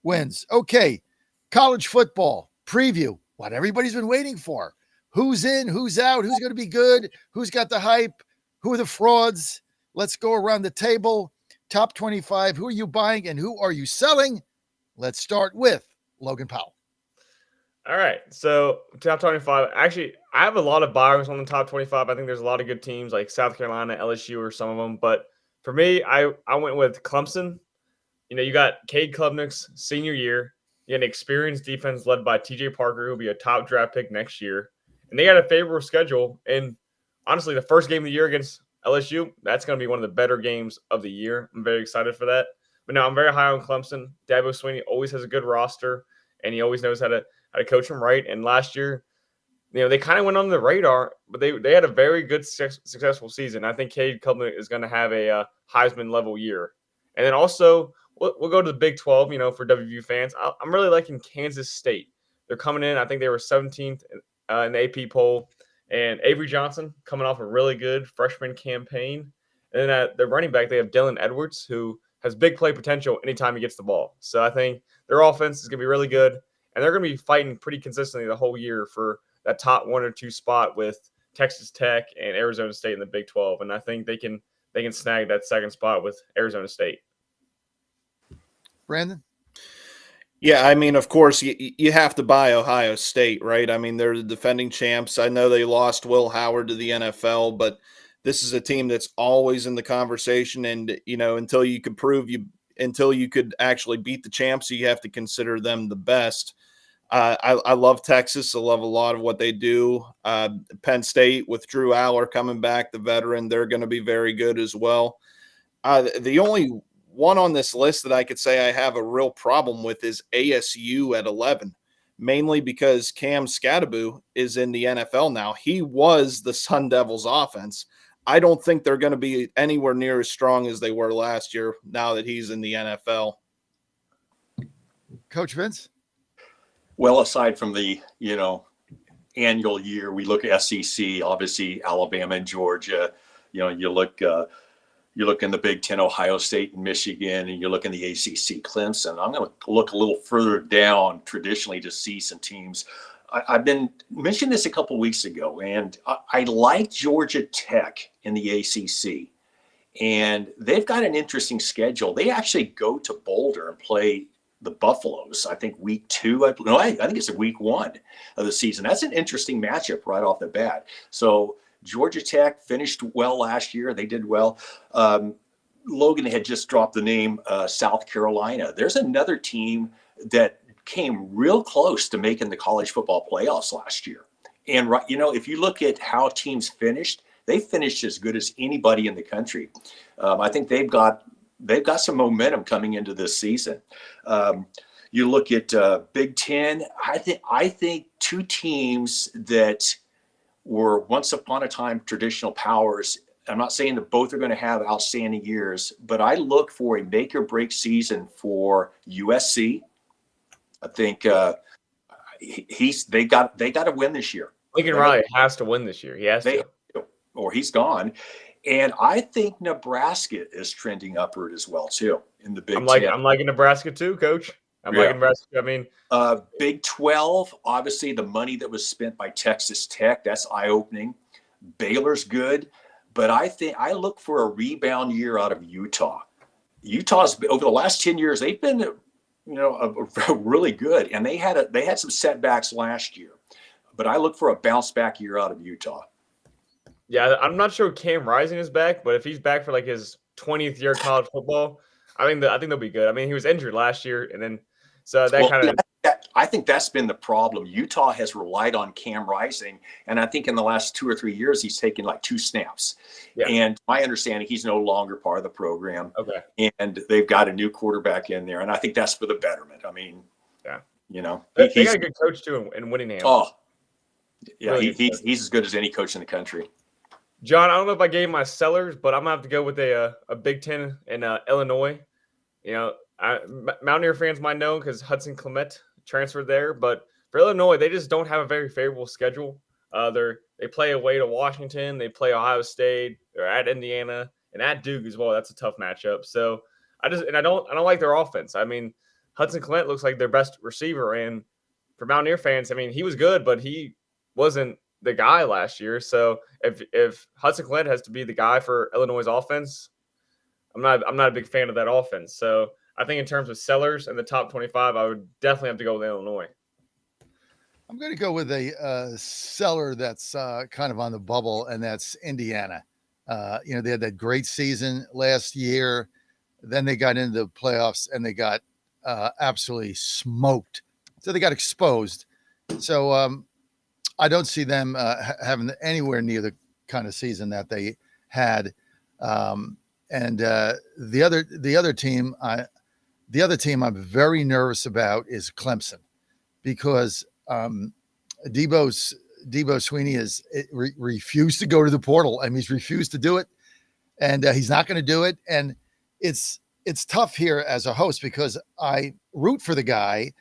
Wins. Okay, college football preview, what everybody's been waiting for. Who's in, who's out, who's going to be good, who's got the hype, who are the frauds? Let's go around the table. Top 25, who are you buying and who are you selling? Let's start with Logan Powell. All right, so top 25. Actually, I have a lot of buyers on the top 25. I think there's a lot of good teams like South Carolina, LSU, or some of them. But for me, I went with Clemson. You got Cade Klubnik's senior year. You got an experienced defense led by TJ Parker, who will be a top draft pick next year. And they got a favorable schedule. And honestly, the first game of the year against LSU, that's going to be one of the better games of the year. I'm very excited for that. But no, I'm very high on Clemson. Dabo Swinney always has a good roster, and he always knows how to coach them right. And last year, they kind of went under the radar, but they had a very good successful season. I think Cade Klubnik is going to have a Heisman level year. And then also, we'll go to the Big 12, for WVU fans. I'm really liking Kansas State. They're coming in. I think they were 17th in the AP poll. And Avery Johnson coming off a really good freshman campaign. And then at the running back, they have Dylan Edwards, who has big play potential anytime he gets the ball. So I think their offense is going to be really good. And they're going to be fighting pretty consistently the whole year for that top 1 or 2 spot with Texas Tech and Arizona State in the Big 12. And I think they can snag that second spot with Arizona State. Brandon? Yeah, I mean, of course, you have to buy Ohio State, right? I mean, they're the defending champs. I know they lost Will Howard to the NFL, but this is a team that's always in the conversation. And, until you could actually beat the champs, you have to consider them the best. I love Texas. I love a lot of what they do. Penn State with Drew Aller coming back, the veteran, they're going to be very good as well. The only one on this list that I could say I have a real problem with is ASU at 11, mainly because Cam Skattebo is in the NFL now. He was the Sun Devils offense. I don't think they're going to be anywhere near as strong as they were last year now that he's in the NFL. Coach Vince? Well, aside from the, annual year, we look at SEC, obviously Alabama and Georgia. You look in the Big Ten, Ohio State and Michigan, and you look in the ACC, Clemson. I'm going to look a little further down traditionally to see some teams. I've been mentioned this a couple of weeks ago, and I like Georgia Tech in the ACC. And they've got an interesting schedule. They actually go to Boulder and play the Buffaloes, I think week 2. I think it's week 1 of the season. That's an interesting matchup right off the bat. So Georgia Tech finished well last year. They did well. Logan had just dropped the name South Carolina. There's another team that came real close to making the college football playoffs last year. And, if you look at how teams finished, they finished as good as anybody in the country. I think they've got some momentum coming into this season. You look at Big Ten. I think 2 teams that were once upon a time traditional powers. I'm not saying that both are going to have outstanding years, but I look for a make or break season for USC. I think they got to win this year. Lincoln Riley has to win this year. He has to, or he's gone. And I think Nebraska is trending upward as well too in the Big Ten. I'm liking Nebraska too, Coach. I'm liking Nebraska. I mean, Big 12. Obviously, the money that was spent by Texas Tech, that's eye-opening. Baylor's good, but I look for a rebound year out of Utah. Utah's over the last 10 years, they've been, really good, and they had some setbacks last year, but I look for a bounce back year out of Utah. Yeah, I'm not sure Cam Rising is back, but if he's back for like his 20th year of college football, I think they'll be good. I mean, he was injured last year, and then I think that's been the problem. Utah has relied on Cam Rising, and I think in the last 2 or 3 years he's taken like 2 snaps. Yeah. And my understanding, he's no longer part of the program. Okay. And they've got a new quarterback in there, and I think that's for the betterment. I mean, yeah, they got a good coach too in Whittingham. Oh, yeah, really he's as good as any coach in the country. John, I don't know if I gave my sellers, but I'm gonna have to go with a Big Ten in Illinois. Mountaineer fans might know because Hudson Clement transferred there, but for Illinois, they just don't have a very favorable schedule. They play away to Washington, they play Ohio State, they're at Indiana, and at Duke as well. That's a tough matchup. So I don't like their offense. I mean, Hudson Clement looks like their best receiver, and for Mountaineer fans, I mean, he was good, but he wasn't the guy last year. So if Hudson Clement has to be the guy for Illinois' offense, I'm not a big fan of that offense. So I think in terms of sellers in the top 25, I would definitely have to go with Illinois. I'm going to go with a seller that's kind of on the bubble, and that's Indiana. They had that great season last year. Then they got into the playoffs and they got absolutely smoked. So they got exposed. So I don't see them having anywhere near the kind of season that they had. The other team I'm very nervous about is Clemson, because Debo Sweeney has refused to go to the portal. I mean, he's refused to do it, and he's not going to do it. And it's tough here as a host because I root for the guy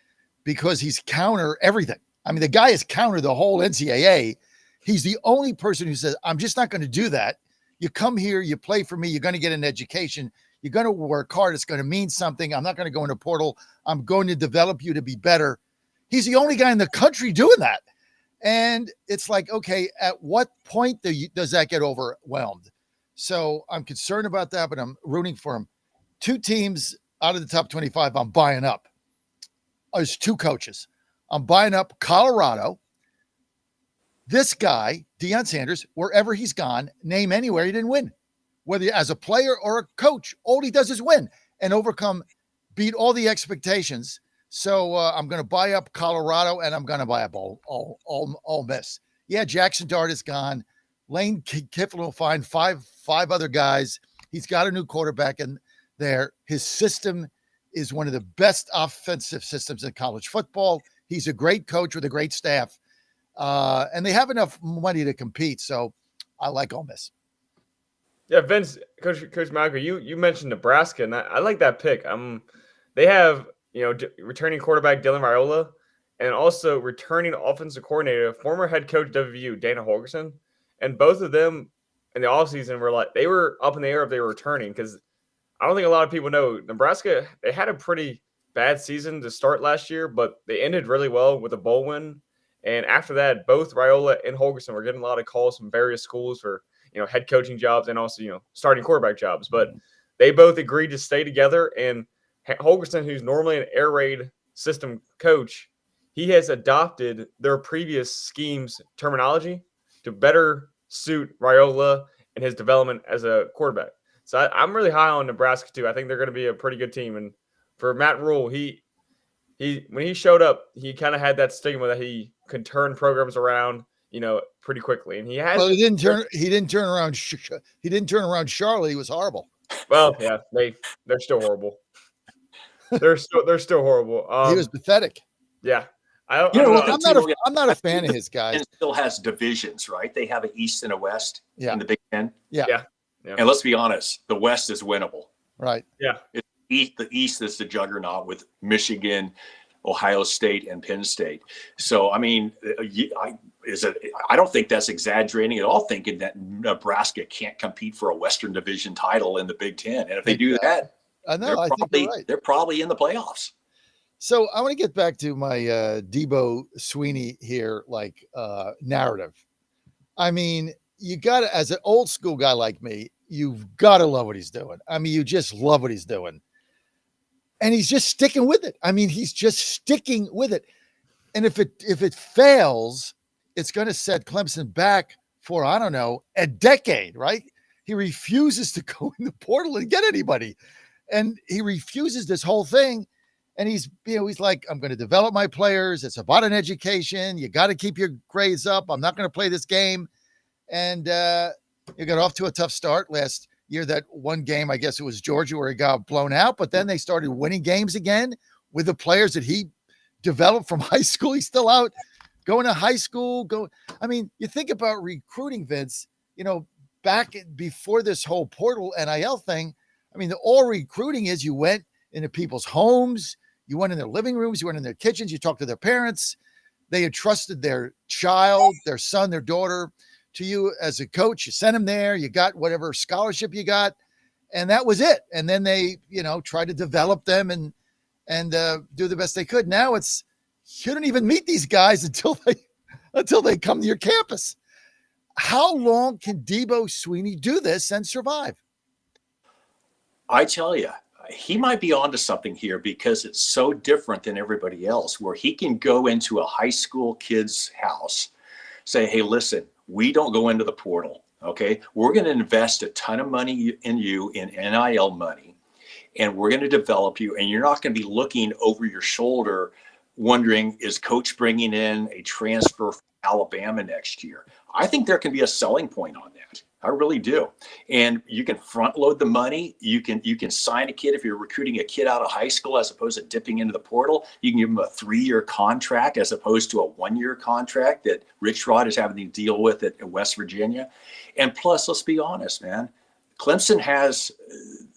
because he's counter everything. I mean, the guy has countered the whole NCAA. He's the only person who says, I'm just not going to do that. You come here, you play for me, you're going to get an education. You're going to work hard. It's going to mean something. I'm not going to go in a portal. I'm going to develop you to be better. He's the only guy in the country doing that. And it's like, okay, at what point does that get overwhelmed? So I'm concerned about that, but I'm rooting for him. 2 teams out of the top 25 I'm buying up. There's 2 coaches. I'm buying up Colorado. This guy, Deion Sanders, wherever he's gone, name anywhere he didn't win. Whether as a player or a coach, all he does is win and beat all the expectations. So I'm going to buy up Colorado, and I'm going to buy up Ole Miss. Yeah, Jackson Dart is gone. Lane Kiffin will find five other guys. He's got a new quarterback in there. His system is one of the best offensive systems in college football. He's a great coach with a great staff, and they have enough money to compete. So I like Ole Miss. Yeah, Vince, Coach Michael, you mentioned Nebraska, and I like that pick. They have returning quarterback Dylan Raiola, and also returning offensive coordinator, former head coach WVU Dana Holgorsen, and both of them in the offseason they were up in the air if they were returning, because I don't think a lot of people know Nebraska. They had a pretty bad season to start last year, but they ended really well with a bowl win. And after that, both Raiola and Holgorsen were getting a lot of calls from various schools for head coaching jobs and also starting quarterback jobs. But they both agreed to stay together. And Holgorsen, who's normally an air raid system coach, he has adopted their previous scheme's terminology to better suit Raiola and his development as a quarterback. So I'm really high on Nebraska too. I think they're going to be a pretty good team. And for Matt Rule, he when he showed up, he kind of had that stigma that he could turn programs around, pretty quickly. And he has. Well, he didn't turn around. He didn't turn around Charlotte. He was horrible. Well, yeah, they're still horrible. They're still horrible. He was pathetic. Yeah. I'm not a fan of his guys. And still has divisions, right? They have an East and a West in the Big Ten. Yeah. And let's be honest, the West is winnable. Right. Yeah. The East is the juggernaut with Michigan, Ohio State, and Penn State. So, I mean, I don't think that's exaggerating at all, thinking that Nebraska can't compete for a Western Division title in the Big Ten. And if they do that, I think you're right. They're probably in the playoffs. So I want to get back to my Debo Sweeney here, narrative. I mean, you got to, as an old school guy like me, you've got to love what he's doing. I mean, you just love what he's doing. And he's just sticking with it. I mean, he's just sticking with it. And if it fails, it's going to set Clemson back for, I don't know, a decade, right? He refuses to go in the portal and get anybody. And he refuses this whole thing. And he's like, I'm going to develop my players. It's about an education. You got to keep your grades up. I'm not going to play this game. And you got off to a tough start last year. That one game, I guess it was Georgia, where he got blown out. But then they started winning games again with the players that he developed from high school. He's still out going to high school. I mean, you think about recruiting, Vince, back before this whole portal NIL thing. I mean, all recruiting is you went into people's homes. You went in their living rooms, you went in their kitchens, you talked to their parents. They entrusted their child, their son, their daughter to you as a coach. You sent them there. You got whatever scholarship you got, and that was it. And then they, try to develop them and do the best they could. Now it's you don't even meet these guys until they come to your campus. How long can Debo Sweeney do this and survive? I tell you, he might be onto something here because it's so different than everybody else, where he can go into a high school kid's house, say, hey, listen, we don't go into the portal. Okay. We're going to invest a ton of money in you in NIL money, and we're going to develop you. And you're not going to be looking over your shoulder wondering, is coach bringing in a transfer from Alabama next year? I think there can be a selling point on that. I really do. And you can front load the money. You can sign a kid if you're recruiting a kid out of high school as opposed to dipping into the portal. You can give them a 3-year contract as opposed to a 1-year contract that Rich Rod is having to deal with at West Virginia. And plus, let's be honest, man, Clemson has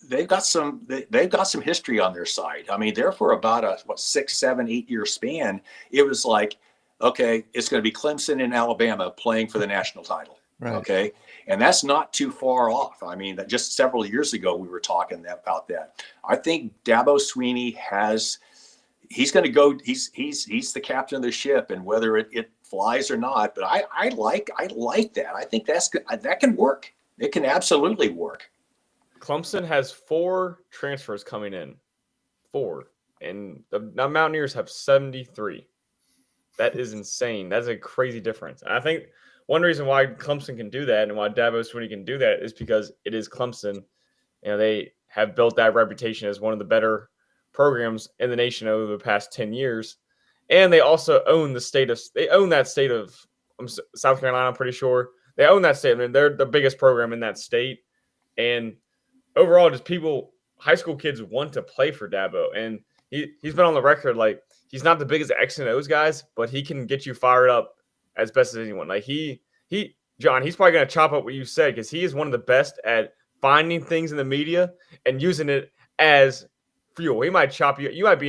they've got some history on their side. I mean, they're for about a 6, 7, 8-year span. It was like, okay, it's going to be Clemson and Alabama playing for the national title. Right. Okay. And that's not too far off. I mean, just several years ago, we were talking about that. I think Dabo Sweeney he's going to go, he's the captain of the ship, and whether it flies or not, but I like that. I think that can work. It can absolutely work. Clemson has 4 transfers coming in, 4, and the Mountaineers have 73. That is insane. That's a crazy difference. And I think one reason why Clemson can do that and why Dabo Sweeney can do that is because it is Clemson. They have built that reputation as one of the better programs in the nation over the past 10 years. And they also own that state of South Carolina, I'm pretty sure. They own that state. I mean, they're the biggest program in that state. And overall, just high school kids want to play for Dabo. And he's been on the record, like, he's not the biggest X and O's guys, but he can get you fired up as best as anyone. Like John, he's probably going to chop up what you said, because he is one of the best at finding things in the media and using it as fuel. He might chop you. You might be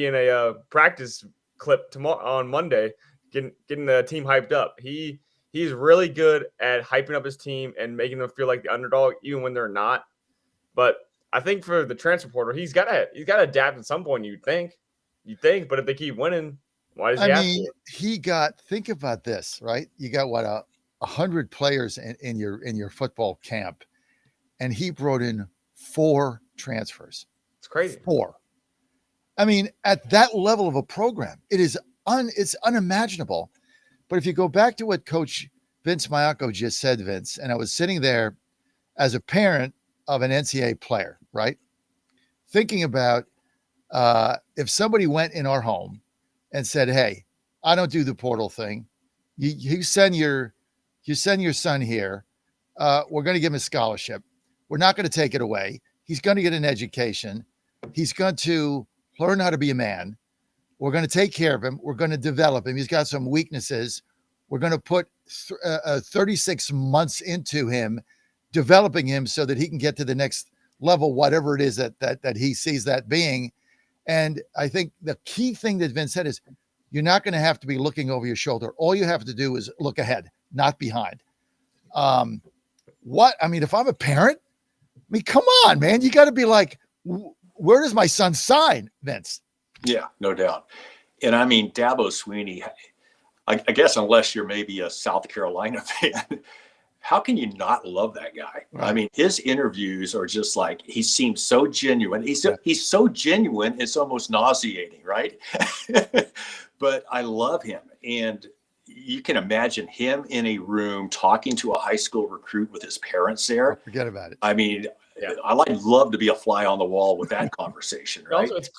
in a practice clip tomorrow on Monday, getting the team hyped up. He's really good at hyping up his team and making them feel like the underdog, even when they're not. But I think for the transfer portal, he's got to adapt at some point. You think, but if they keep winning, why does he have to? Think about this, right? You got 100 players in your football camp, and he brought in 4 transfers. It's crazy. 4. I mean, at that level of a program, it's unimaginable. But if you go back to what Coach Vince Maiocco just said, Vince, and I was sitting there as a parent of an NCAA player, right? Thinking about if somebody went in our home and said, hey, I don't do the portal thing. You send your son here. We're going to give him a scholarship. We're not going to take it away. He's going to get an education. He's going to learn how to be a man. We're going to take care of him. We're going to develop him. He's got some weaknesses. We're going to put 36 months into him, developing him so that he can get to the next level, whatever it is that he sees that being. And I think the key thing that Vince said is you're not going to have to be looking over your shoulder. All you have to do is look ahead, not behind. If I'm a parent, come on, man, you got to be like, where does my son sign, Vince? Yeah, no doubt. And I mean, Dabo Sweeney, I guess unless you're maybe a South Carolina fan, how can you not love that guy? Right. I mean, his interviews are just like, he seems so genuine. He's so genuine, it's almost nauseating, right? But I love him. And you can imagine him in a room talking to a high school recruit with his parents there. Forget about it. I mean, I'd love to be a fly on the wall with that conversation, right? Also, it's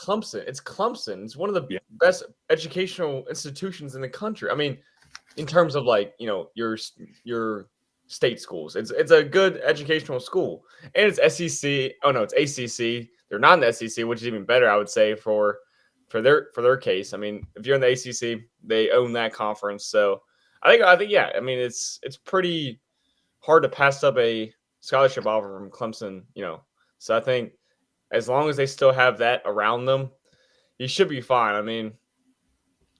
Clemson. It's one of the best educational institutions in the country. I mean, in terms of your state schools, it's a good educational school, and it's SEC. Oh no, it's ACC. They're not in the SEC, which is even better, I would say, for their case. I mean, if you're in the ACC, they own that conference. So I think yeah. I mean, it's pretty hard to pass up a scholarship offer from Clemson, So I think as long as they still have that around them, he should be fine. I mean,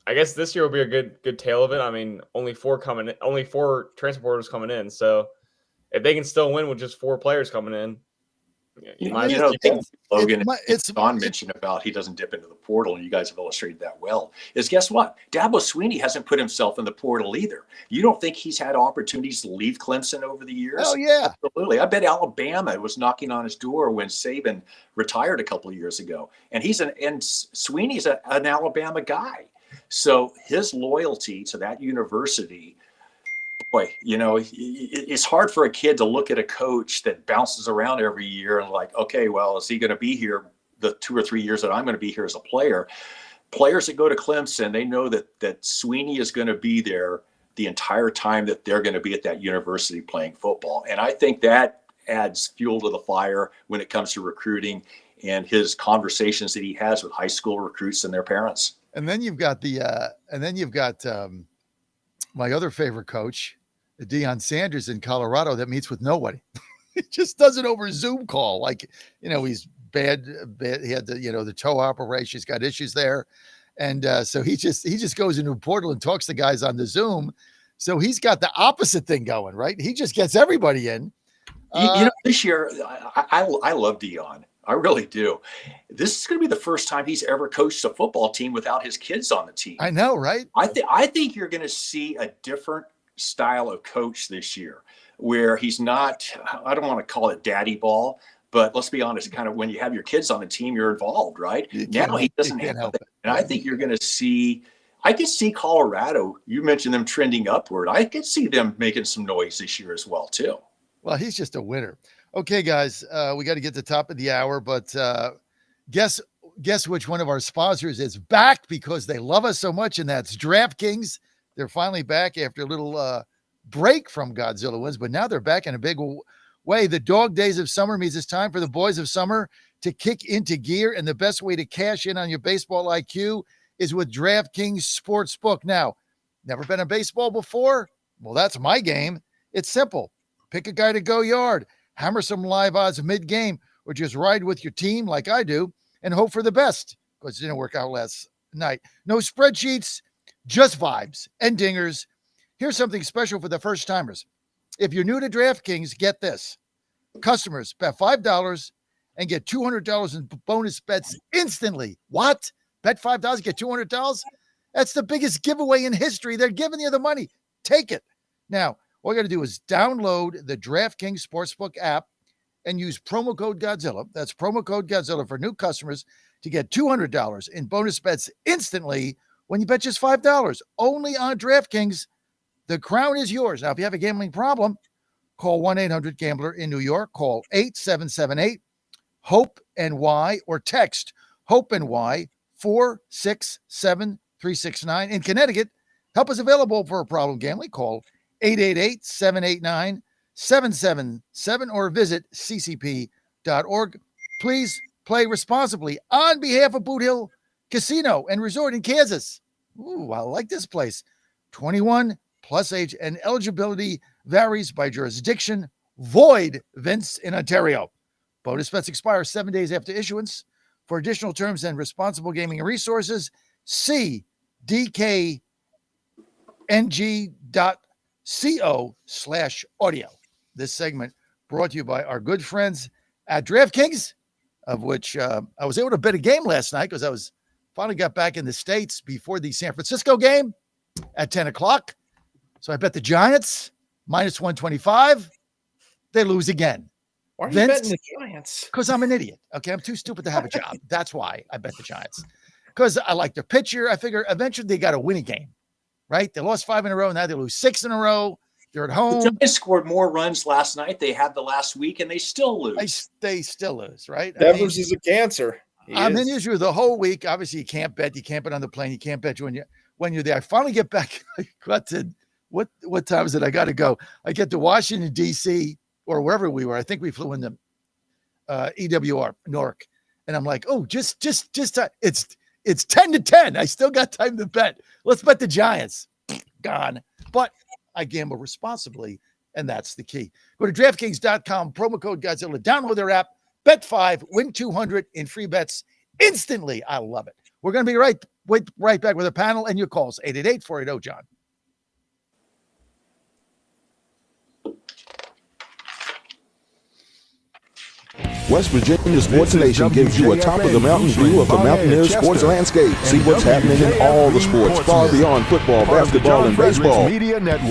I guess this year will be a good tail of it. I mean, only 4 transporters coming in. So if they can still win with just 4 players coming in, you might as well keep going. Logan, it's Don mentioned about he doesn't dip into the portal, and you guys have illustrated that well, is guess what? Dabo Swinney hasn't put himself in the portal either. You don't think he's had opportunities to leave Clemson over the years? Oh, yeah. Absolutely. I bet Alabama was knocking on his door when Saban retired a couple of years ago. And Sweeney's an Alabama guy. So his loyalty to that university, boy, it's hard for a kid to look at a coach that bounces around every year and like, okay, well, is he going to be here the 2 or 3 years that I'm going to be here as a player? Players that go to Clemson, they know that Sweeney is going to be there the entire time that they're going to be at that university playing football. And I think that adds fuel to the fire when it comes to recruiting and his conversations that he has with high school recruits and their parents. And then you've got my other favorite coach, Deion Sanders in Colorado, that meets with nobody. He just does it over a Zoom call. Like, he's bad. He had the toe operation. He's got issues there. And so he just goes into a portal and talks to guys on the Zoom. So he's got the opposite thing going, right? He just gets everybody in. This year, I love Deion. I really do. This is going to be the first time he's ever coached a football team without his kids on the team. I know, right? I think you're going to see a different style of coach this year where he's not, I don't want to call it daddy ball, but let's be honest, kind of when you have your kids on the team, you're involved, right? Now he doesn't have that. And I think you're going to see, I could see Colorado, you mentioned them trending upward. I could see them making some noise this year as well, too. Well, he's just a winner. Okay, guys, we got to get to the top of the hour, but guess which one of our sponsors is back because they love us so much, and that's DraftKings. They're finally back after a little break from Godzilla Wins, but now they're back in a big way. The dog days of summer means it's time for the boys of summer to kick into gear, and the best way to cash in on your baseball IQ is with DraftKings Sportsbook. Now, never been a baseball before? Well, that's my game. It's simple. Pick a guy to go yard, hammer some live odds mid-game, or just ride with your team like I do and hope for the best because it didn't work out last night. No spreadsheets, just vibes and dingers. Here's something special for the first timers. If you're new to DraftKings, get this. Customers bet $5 and get $200 in bonus bets instantly. What? Bet $5, get $200? That's the biggest giveaway in history. They're giving you the money. Take it. Now, all you got to do is download the DraftKings Sportsbook app and use promo code Godzilla. That's promo code Godzilla for new customers to get $200 in bonus bets instantly when you bet just $5. Only on DraftKings. The crown is yours. Now, if you have a gambling problem, call 1-800-GAMBLER in New York. Call 8778-HOPE-NY or text HOPE-NY 467-369. In Connecticut, help is available for a problem gambling. Call 888-789-777 or visit ccp.org. Please play responsibly on behalf of Boot Hill Casino and Resort in Kansas. Ooh, I like this place. 21 plus age and eligibility varies by jurisdiction. Void events in Ontario. Bonus bets expire 7 days after issuance. For additional terms and responsible gaming resources, see dkng.co/audio. This segment brought to you by our good friends at DraftKings, of which I was able to bet a game last night because I was finally got back in the States before the San Francisco game at 10 o'clock. So I bet the Giants minus 125. They lose again. Why are you betting the Giants? Because I'm an idiot. Okay, I'm too stupid to have a job. That's why I bet the Giants. Because I like their pitcher. I figure eventually they got to win a game, right? They lost 5 in a row. Now they lose 6 in a row. They're at home. The Giants scored more runs last night. They had the last week, and they still lose. They still lose, right? Devers is a cancer. I'm in usually the whole week. Obviously, you can't bet. You can't bet on the plane. You can't bet when you're there. I finally get back. I got to what time is it? I got to go. I get to Washington D.C. or wherever we were. I think we flew in the EWR Newark, and I'm like, oh, just it's 10-10. I still got time to bet. Let's bet the Giants. Gone, but I gamble responsibly, and that's the key. Go to DraftKings.com, promo code Godzilla. Download their app. Bet 5, win 200 in free bets instantly. I love it. We're going to be right back with a panel and your calls. 888-480-JOHN. West Virginia Sports Nation gives you a top-of-the-mountain view of the Mountaineers sports landscape. See what's happening in all the sports, far beyond football, basketball, and baseball.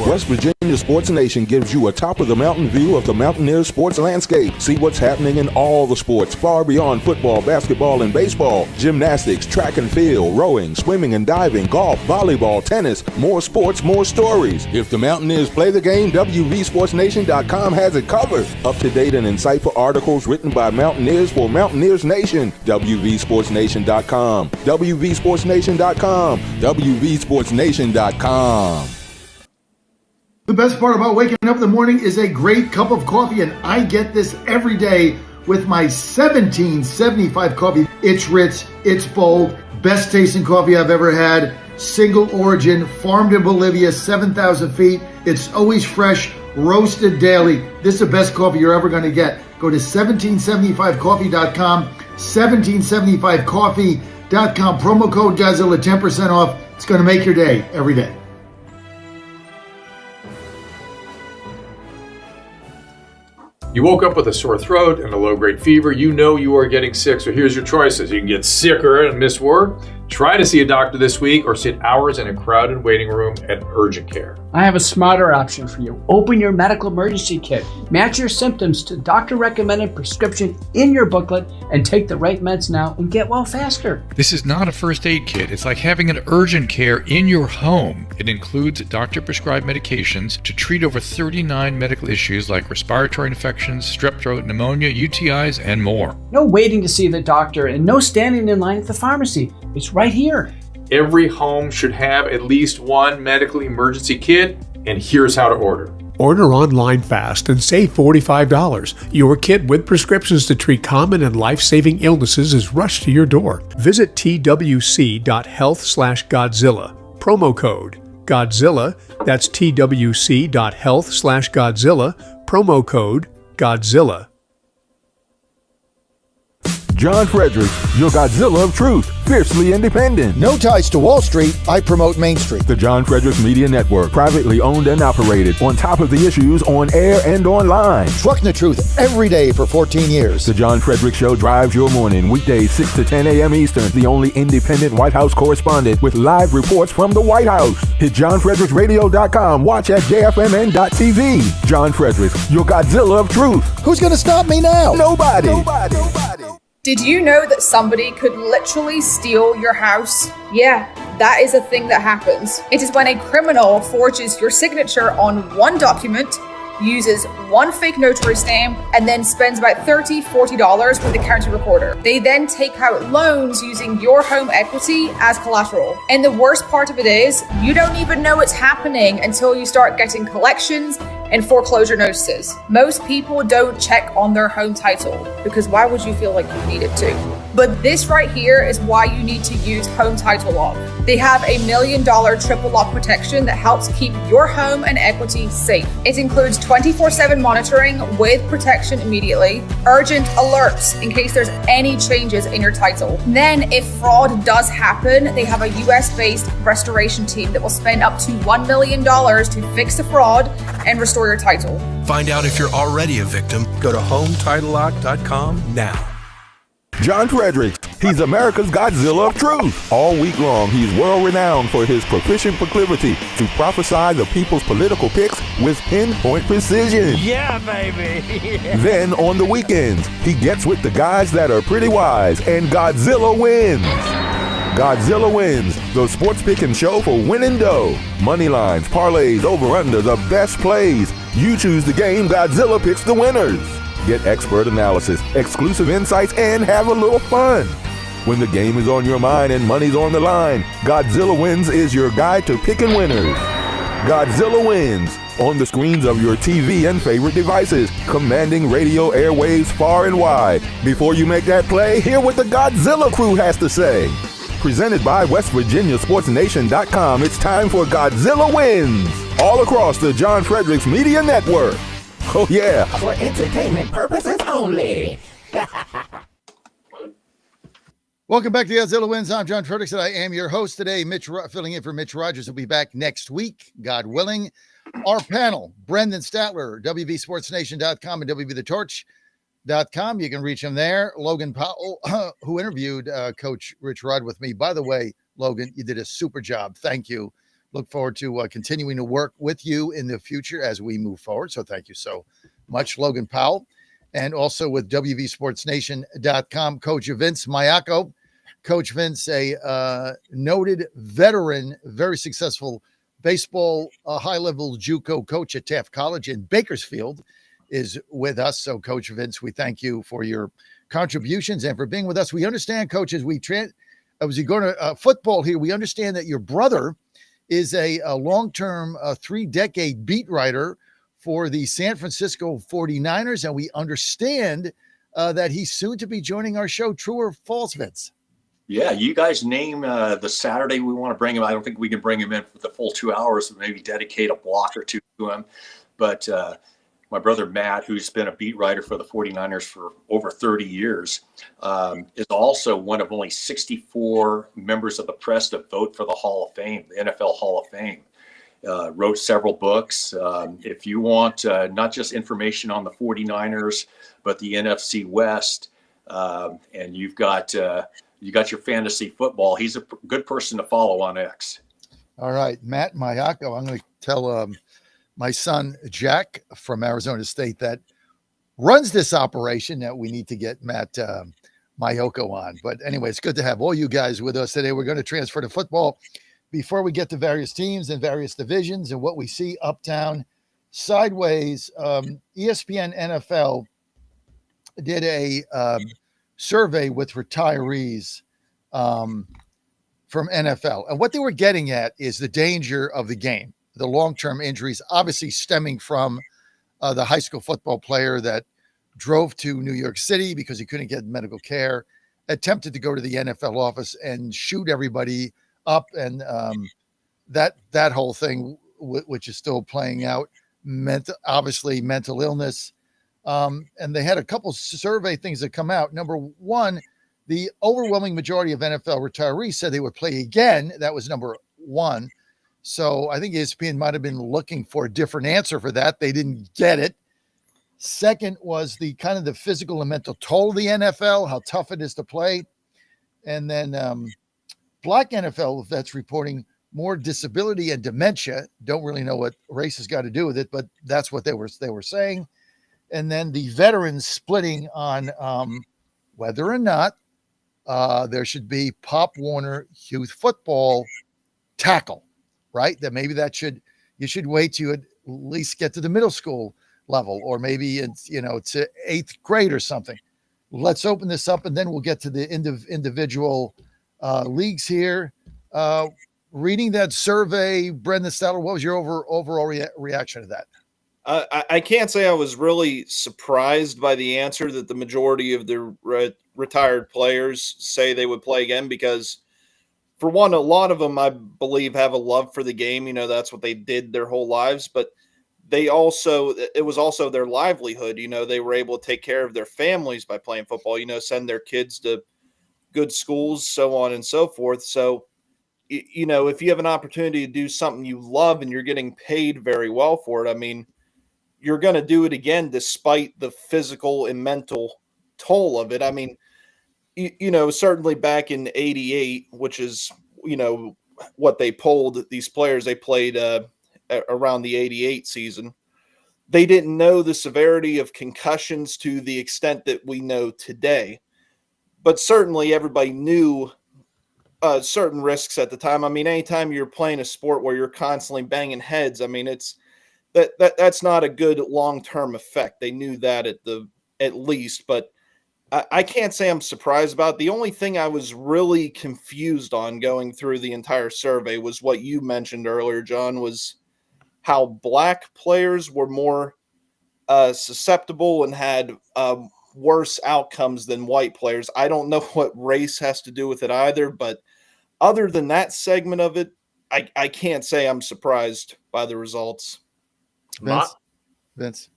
West Virginia Sports Nation gives you a top-of-the-mountain view of the Mountaineers sports landscape. See what's happening in all the sports, far beyond football, basketball, and baseball. Gymnastics, track and field, rowing, swimming and diving, golf, volleyball, tennis. More sports, more stories. If the Mountaineers play the game, WVSportsNation.com has it covered. Up-to-date and insightful articles written by Mountaineers for Mountaineers Nation. WVSportsNation.com. WVSportsNation.com. WVSportsNation.com. The best part about waking up in the morning is a great cup of coffee, and I get this every day with my 1775 coffee. It's rich, it's bold, best tasting coffee I've ever had. Single origin, farmed in Bolivia, 7,000 feet. It's always fresh, roasted daily. This is the best coffee you're ever going to get. Go to 1775coffee.com, 1775coffee.com. Promo code Godzilla, 10% off. It's going to make your day every day. You woke up with a sore throat and a low-grade fever. You know you are getting sick, so here's your choices. You can get sicker and miss work. Try to see a doctor this week or sit hours in a crowded waiting room at urgent care. I have a smarter option for you. Open your medical emergency kit. Match your symptoms to doctor-recommended prescription in your booklet and take the right meds now and get well faster. This is not a first aid kit. It's like having an urgent care in your home. It includes doctor-prescribed medications to treat over 39 medical issues like respiratory infections, strep throat, pneumonia, UTIs, and more. No waiting to see the doctor and no standing in line at the pharmacy. It's right here. Every home should have at least one medical emergency kit, and here's how to order. Order online fast and save $45. Your kit with prescriptions to treat common and life-saving illnesses is rushed to your door. Visit twc.health/Godzilla. Promo code Godzilla. That's twc.health/Godzilla. Promo code Godzilla. John Fredericks, your Godzilla of truth, fiercely independent. No ties to Wall Street. I promote Main Street. The John Fredericks Media Network, privately owned and operated, on top of the issues on air and online. Trucking the truth every day for 14 years. The John Fredericks Show drives your morning, weekdays 6 to 10 a.m. Eastern. The only independent White House correspondent with live reports from the White House. Hit JohnFredericksRadio.com. Watch at JFMN.tv. John Fredericks, your Godzilla of truth. Who's going to stop me now? Nobody. Did you know that somebody could literally steal your house? Yeah, that is a thing that happens. It is when a criminal forges your signature on one document, uses one fake notary stamp, and then spends about $30, $40 with the county recorder. They then take out loans using your home equity as collateral. And the worst part of it is, you don't even know it's happening until you start getting collections and foreclosure notices. Most people don't check on their home title because why would you feel like you needed to? But this right here is why you need to use Home Title Lock. They have a $1 million triple lock protection that helps keep your home and equity safe. It includes 24/7 monitoring with protection immediately, urgent alerts in case there's any changes in your title. Then if fraud does happen, they have a US-based restoration team that will spend up to $1 million to fix the fraud and restore your title. Find out if you're already a victim. Go to HomeTitleLock.com now. John Fredericks, he's America's Godzilla of truth. All week long, he's world-renowned for his proficient proclivity to prophesy the people's political picks with pinpoint precision. Yeah, baby. Then, on the weekends, he gets with the guys that are pretty wise, and Godzilla wins. Godzilla Wins, the sports picking show for winning dough. Money lines, parlays, over-under, the best plays. You choose the game, Godzilla picks the winners. Get expert analysis, exclusive insights, and have a little fun. When the game is on your mind and money's on the line, Godzilla Wins is your guide to picking winners. Godzilla Wins, on the screens of your TV and favorite devices, commanding radio airwaves far and wide. Before you make that play, hear what the Godzilla crew has to say. Presented by WestVirginiaSportsNation.com, it's time for Godzilla Wins, all across the John Fredericks Media Network. Oh yeah. For entertainment purposes only. Welcome back to Godzilla Wins. I'm John Frederickson. I am your host today. Filling in for Mitch Rogers will be back next week, God willing. Our panel, Brendan Statler, WVSportsNation.com and WVTheTorch.com. You can reach him there. Logan Powell, who interviewed Coach Rich Rudd with me. By the way, Logan, you did a super job. Thank you. Look forward to continuing to work with you in the future as we move forward. So thank you so much, Logan Powell. And also with WVSportsNation.com, Coach Vince Mayako. Coach Vince, a noted veteran, very successful baseball, high-level JUCO coach at Taft College in Bakersfield, is with us. So, Coach Vince, we thank you for your contributions and for being with us. We understand, Coach, as we go to football here, we understand that your brother is a long-term, 3-decade beat writer for the San Francisco 49ers, and we understand that he's soon to be joining our show. True or false, Vince? Yeah, you guys name the Saturday we want to bring him. I don't think we can bring him in for the full 2 hours, maybe dedicate a block or two to him. But my brother Matt, who's been a beat writer for the 49ers for over 30 years, is also one of only 64 members of the press to vote for the Hall of Fame, the NFL Hall of Fame. Wrote several books. If you want not just information on the 49ers, but the NFC West, and you got your fantasy football, he's a good person to follow on X. All right, Matt Mayako. I'm going to tell my son, Jack, from Arizona State, that runs this operation, that we need to get Matt Mayako on. But anyway, it's good to have all you guys with us today. We're going to transfer to football. Before we get to various teams and various divisions and what we see uptown, sideways, ESPN NFL did a survey with retirees from NFL. And what they were getting at is the danger of the game, the long-term injuries, obviously stemming from the high school football player that drove to New York City because he couldn't get medical care, attempted to go to the NFL office and shoot everybody up, and that whole thing, which is still playing out, obviously mental illness. And they had a couple survey things that come out. Number one, the overwhelming majority of NFL retirees said they would play again. That was number one. So I think ESPN might have been looking for a different answer for that. They didn't get it. Second was the kind of the physical and mental toll of the NFL, how tough it is to play. And then Black NFL vets reporting more disability and dementia. Don't really know what race has got to do with it, but that's what they were saying. And then the veterans splitting on whether or not there should be Pop Warner youth football tackle, right? That maybe you should wait to at least get to the middle school level, or maybe it's to 8th grade or something. Let's open this up, and then we'll get to the individual leagues here. Reading that survey, Brendan Statler, what was your overall reaction to that? I can't say I was really surprised by the answer that the majority of the retired players say they would play again, because for one, a lot of them, I believe, have a love for the game. That's what they did their whole lives, but it was also their livelihood. They were able to take care of their families by playing football, send their kids to good schools, so on and so forth. So, if you have an opportunity to do something you love and you're getting paid very well for it, I mean, you're going to do it again, despite the physical and mental toll of it. I mean, certainly back in '88, which is, what they polled these players, they played around the '88 season. They didn't know the severity of concussions to the extent that we know today. But certainly everybody knew certain risks at the time. I mean, anytime you're playing a sport where you're constantly banging heads, I mean, that's not a good long-term effect. They knew that at least, but I can't say I'm surprised about it. The only thing I was really confused on going through the entire survey was what you mentioned earlier, John, was how Black players were more susceptible and had worse outcomes than white players. I don't know what race has to do with it either, but other than that segment of it, I can't say I'm surprised by the results. Vince.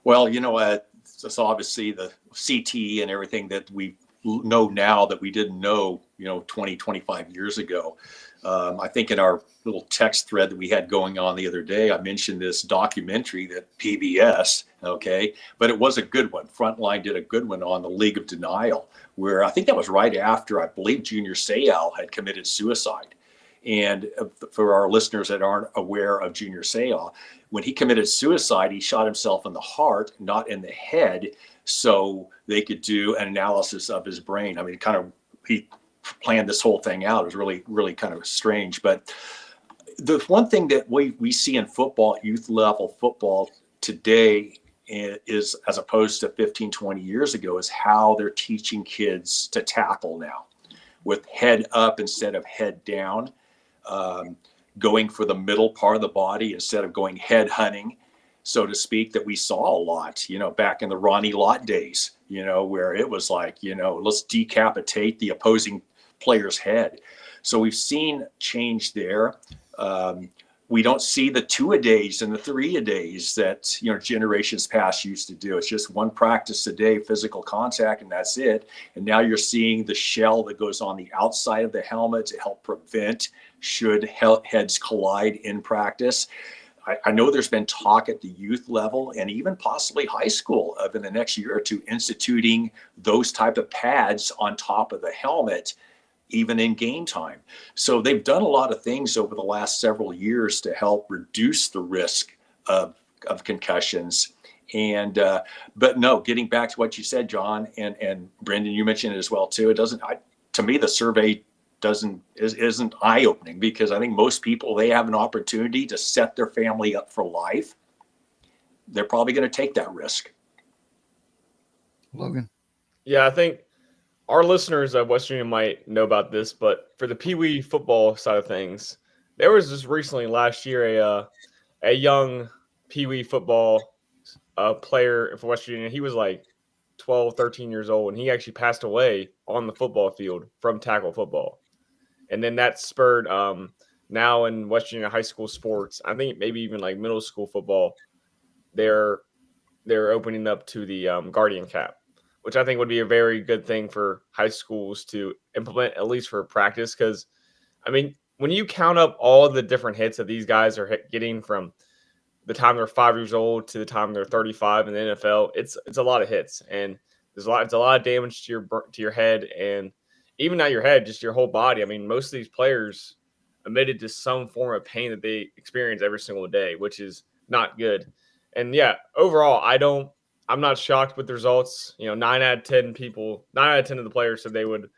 Well, it's obviously the CTE and everything that we know now that we didn't know, 20, 25 years ago. I think in our little text thread that we had going on the other day, I mentioned this documentary that PBS, okay, but it was a good one. Frontline did a good one on the League of Denial, where I think that was right after, I believe, Junior Seau had committed suicide. And for our listeners that aren't aware of Junior Seau, when he committed suicide, he shot himself in the heart, not in the head, so they could do an analysis of his brain. I mean, he planned this whole thing out. It was really, really kind of strange. But the one thing that we see in football, youth level football today, is, as opposed to 15, 20 years ago, is how they're teaching kids to tackle now, with head up instead of head down, going for the middle part of the body instead of going head hunting, so to speak, that we saw a lot, back in the Ronnie Lott days, where it was like, let's decapitate the opposing player's head. So we've seen change there. We don't see the 2-a-days and the 3-a-days that, generations past used to do. It's just one practice a day, physical contact, and that's it. And now you're seeing the shell that goes on the outside of the helmet to help prevent should heads collide in practice. I know there's been talk at the youth level and even possibly high school of, in the next year or two, instituting those type of pads on top of the helmet, even in game time. So they've done a lot of things over the last several years to help reduce the risk of concussions. And but no, getting back to what you said, John, and Brendan, you mentioned it as well too. It doesn't, to me, the survey isn't eye-opening, because I think most people, they have an opportunity to set their family up for life. They're probably going to take that risk. Logan. Yeah, I think our listeners of West Virginia might know about this, but for the Pee Wee football side of things, there was just recently last year a young Pee Wee football player for West Virginia. He was like 12, 13 years old, and he actually passed away on the football field from tackle football. And then that spurred now in West Virginia high school sports, I think maybe even like middle school football, they're opening up to the Guardian cap, which I think would be a very good thing for high schools to implement, at least for practice. Because, I mean, when you count up all the different hits that these guys are getting from the time they're 5 years old to the time they're 35 in the NFL, it's a lot of hits, and it's a lot of damage to your head, and even not your head, just your whole body. I mean, most of these players admitted to some form of pain that they experience every single day, which is not good. And yeah, overall, I'm not shocked with the results. 9 out of 10 of the players said they would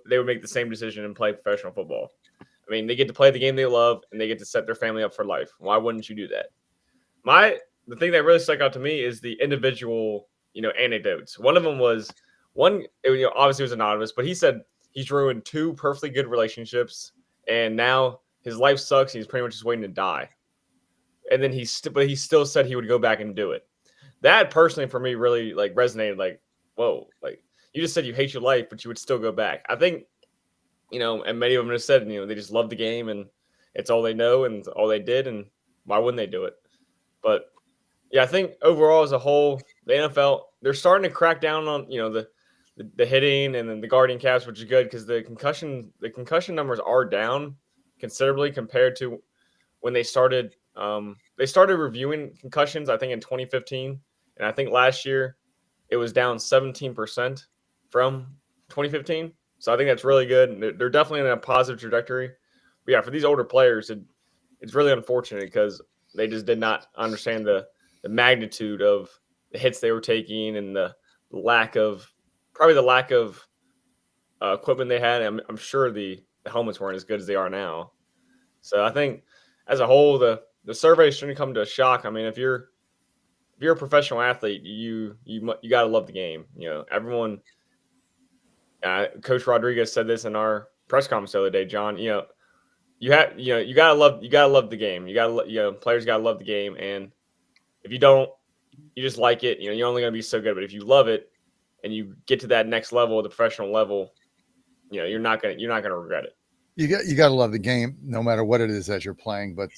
make the same decision and play professional football. I mean, they get to play the game they love, and they get to set their family up for life. Why wouldn't you do that? The thing that really stuck out to me is the individual, anecdotes. One of them was obviously it was anonymous, but he said he's ruined 2 perfectly good relationships, and now his life sucks. And he's pretty much just waiting to die. And then but he still said he would go back and do it. That personally for me really like resonated. Like, whoa, like you just said you hate your life, but you would still go back. I think, and many of them have said, they just love the game and it's all they know and all they did, and why wouldn't they do it? But yeah, I think overall as a whole, the NFL, they're starting to crack down on, the hitting and then the guardian caps, which is good because the concussion numbers are down considerably compared to when they started. They started reviewing concussions, I think, in 2015, and I think last year it was down 17% from 2015. So I think that's really good. They're definitely in a positive trajectory. But yeah, for these older players, it's really unfortunate because they just did not understand the magnitude of the hits they were taking and the lack of equipment they had. I'm sure the helmets weren't as good as they are now. So I think as a whole, the survey shouldn't come to a shock. I mean, if you're a professional athlete, you got to love the game. Everyone. Coach Rodriguez said this in our press conference the other day, John. You gotta love the game. Players gotta love the game, and if you don't, you just like it. You're only gonna be so good. But if you love it and you get to that next level, the professional level, you're not gonna regret it. You got to love the game, no matter what it is that you're playing. But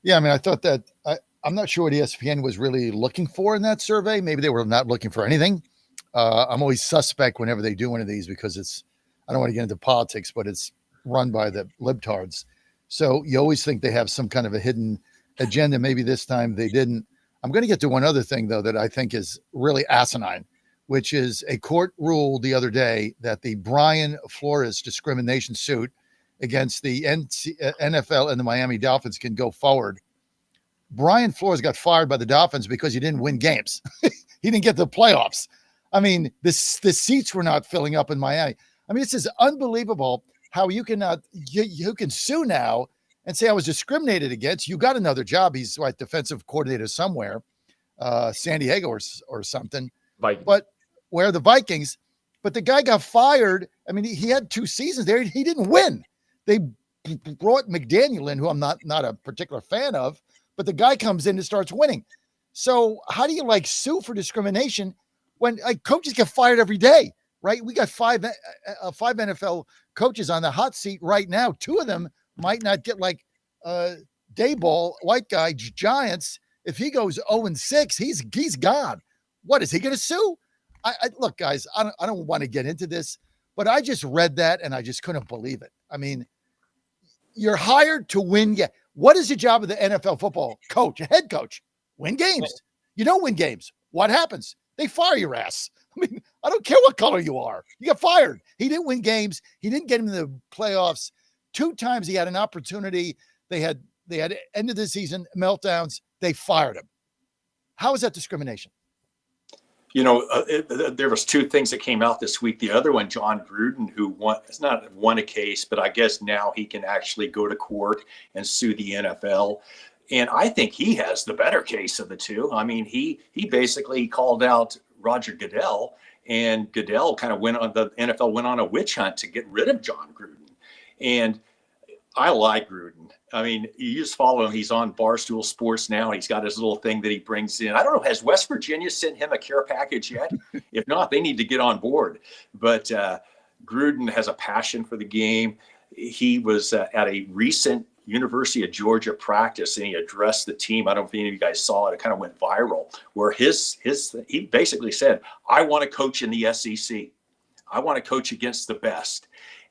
yeah, I mean, I thought that I'm not sure what ESPN was really looking for in that survey. Maybe they were not looking for anything. I'm always suspect whenever they do one of these because I don't want to get into politics, but it's run by the libtards. So you always think they have some kind of a hidden agenda. Maybe this time they didn't. I'm going to get to one other thing, though, that I think is really asinine, which is a court ruled the other day that the Brian Flores discrimination suit against the NFL and the Miami Dolphins can go forward. Brian Flores got fired by the Dolphins because he didn't win games. He didn't get the playoffs. I mean, the seats were not filling up in Miami. I mean, this is unbelievable how you can sue now and say I was discriminated against. You got another job. He's like defensive coordinator somewhere, San Diego or something. Vikings. But where the Vikings, but the guy got fired. I mean, he had 2 seasons there. He didn't win. They brought McDaniel in, who I'm not a particular fan of, but the guy comes in and starts winning. So how do you sue for discrimination when coaches get fired every day, right? We got five NFL coaches on the hot seat right now. 2 of them might not get Dayball, white guy, Giants. If he goes 0-6, he's gone. What is he going to sue? Look, guys, I don't want to get into this, but I just read that and I just couldn't believe it. I mean, you're hired to win. Yeah. What is the job of the NFL football coach, a head coach? Win games. You don't win games. What happens? They fire your ass. I mean, I don't care what color you are. You get fired. He didn't win games. He didn't get him in the playoffs. 2 times he had an opportunity. They had end of the season meltdowns. They fired him. How is that discrimination? There was 2 things that came out this week. The other one, John Gruden, who it's not won a case, but I guess now he can actually go to court and sue the NFL. And I think he has the better case of the 2. I mean, he basically called out Roger Goodell, and Goodell kind of the NFL went on a witch hunt to get rid of John Gruden. And I like Gruden. I mean, you just follow him. He's on Barstool Sports now. He's got his little thing that he brings in. I don't know, has West Virginia sent him a care package yet? If not, they need to get on board. But Gruden has a passion for the game. He was at a recent University of Georgia practice, and he addressed the team. I don't know if any of you guys saw it. It kind of went viral, where he basically said, I want to coach in the SEC. I want to coach against the best.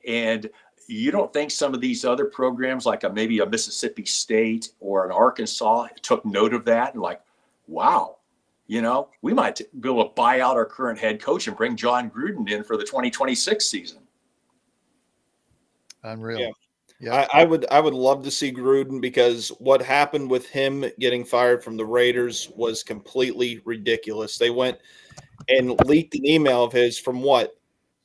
And you don't think some of these other programs, like maybe a Mississippi State or an Arkansas, took note of that and wow, we might be able to buy out our current head coach and bring John Gruden in for the 2026 season. Unreal. Yeah. Yeah. I would love to see Gruden, because what happened with him getting fired from the Raiders was completely ridiculous. They went and leaked an email of his from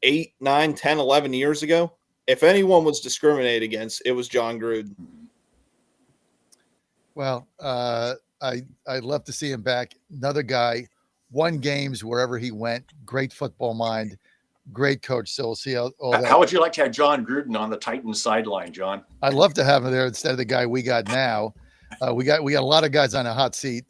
8, 9, 10, 11 years ago. If anyone was discriminated against, it was John Gruden. Well, I'd love to see him back. Another guy, won games wherever he went. Great football mind. Great coach. So we'll see all that. How would you like to have John Gruden on the Titans sideline, John? I'd love to have him there instead of the guy we got now. We got a lot of guys on a hot seat.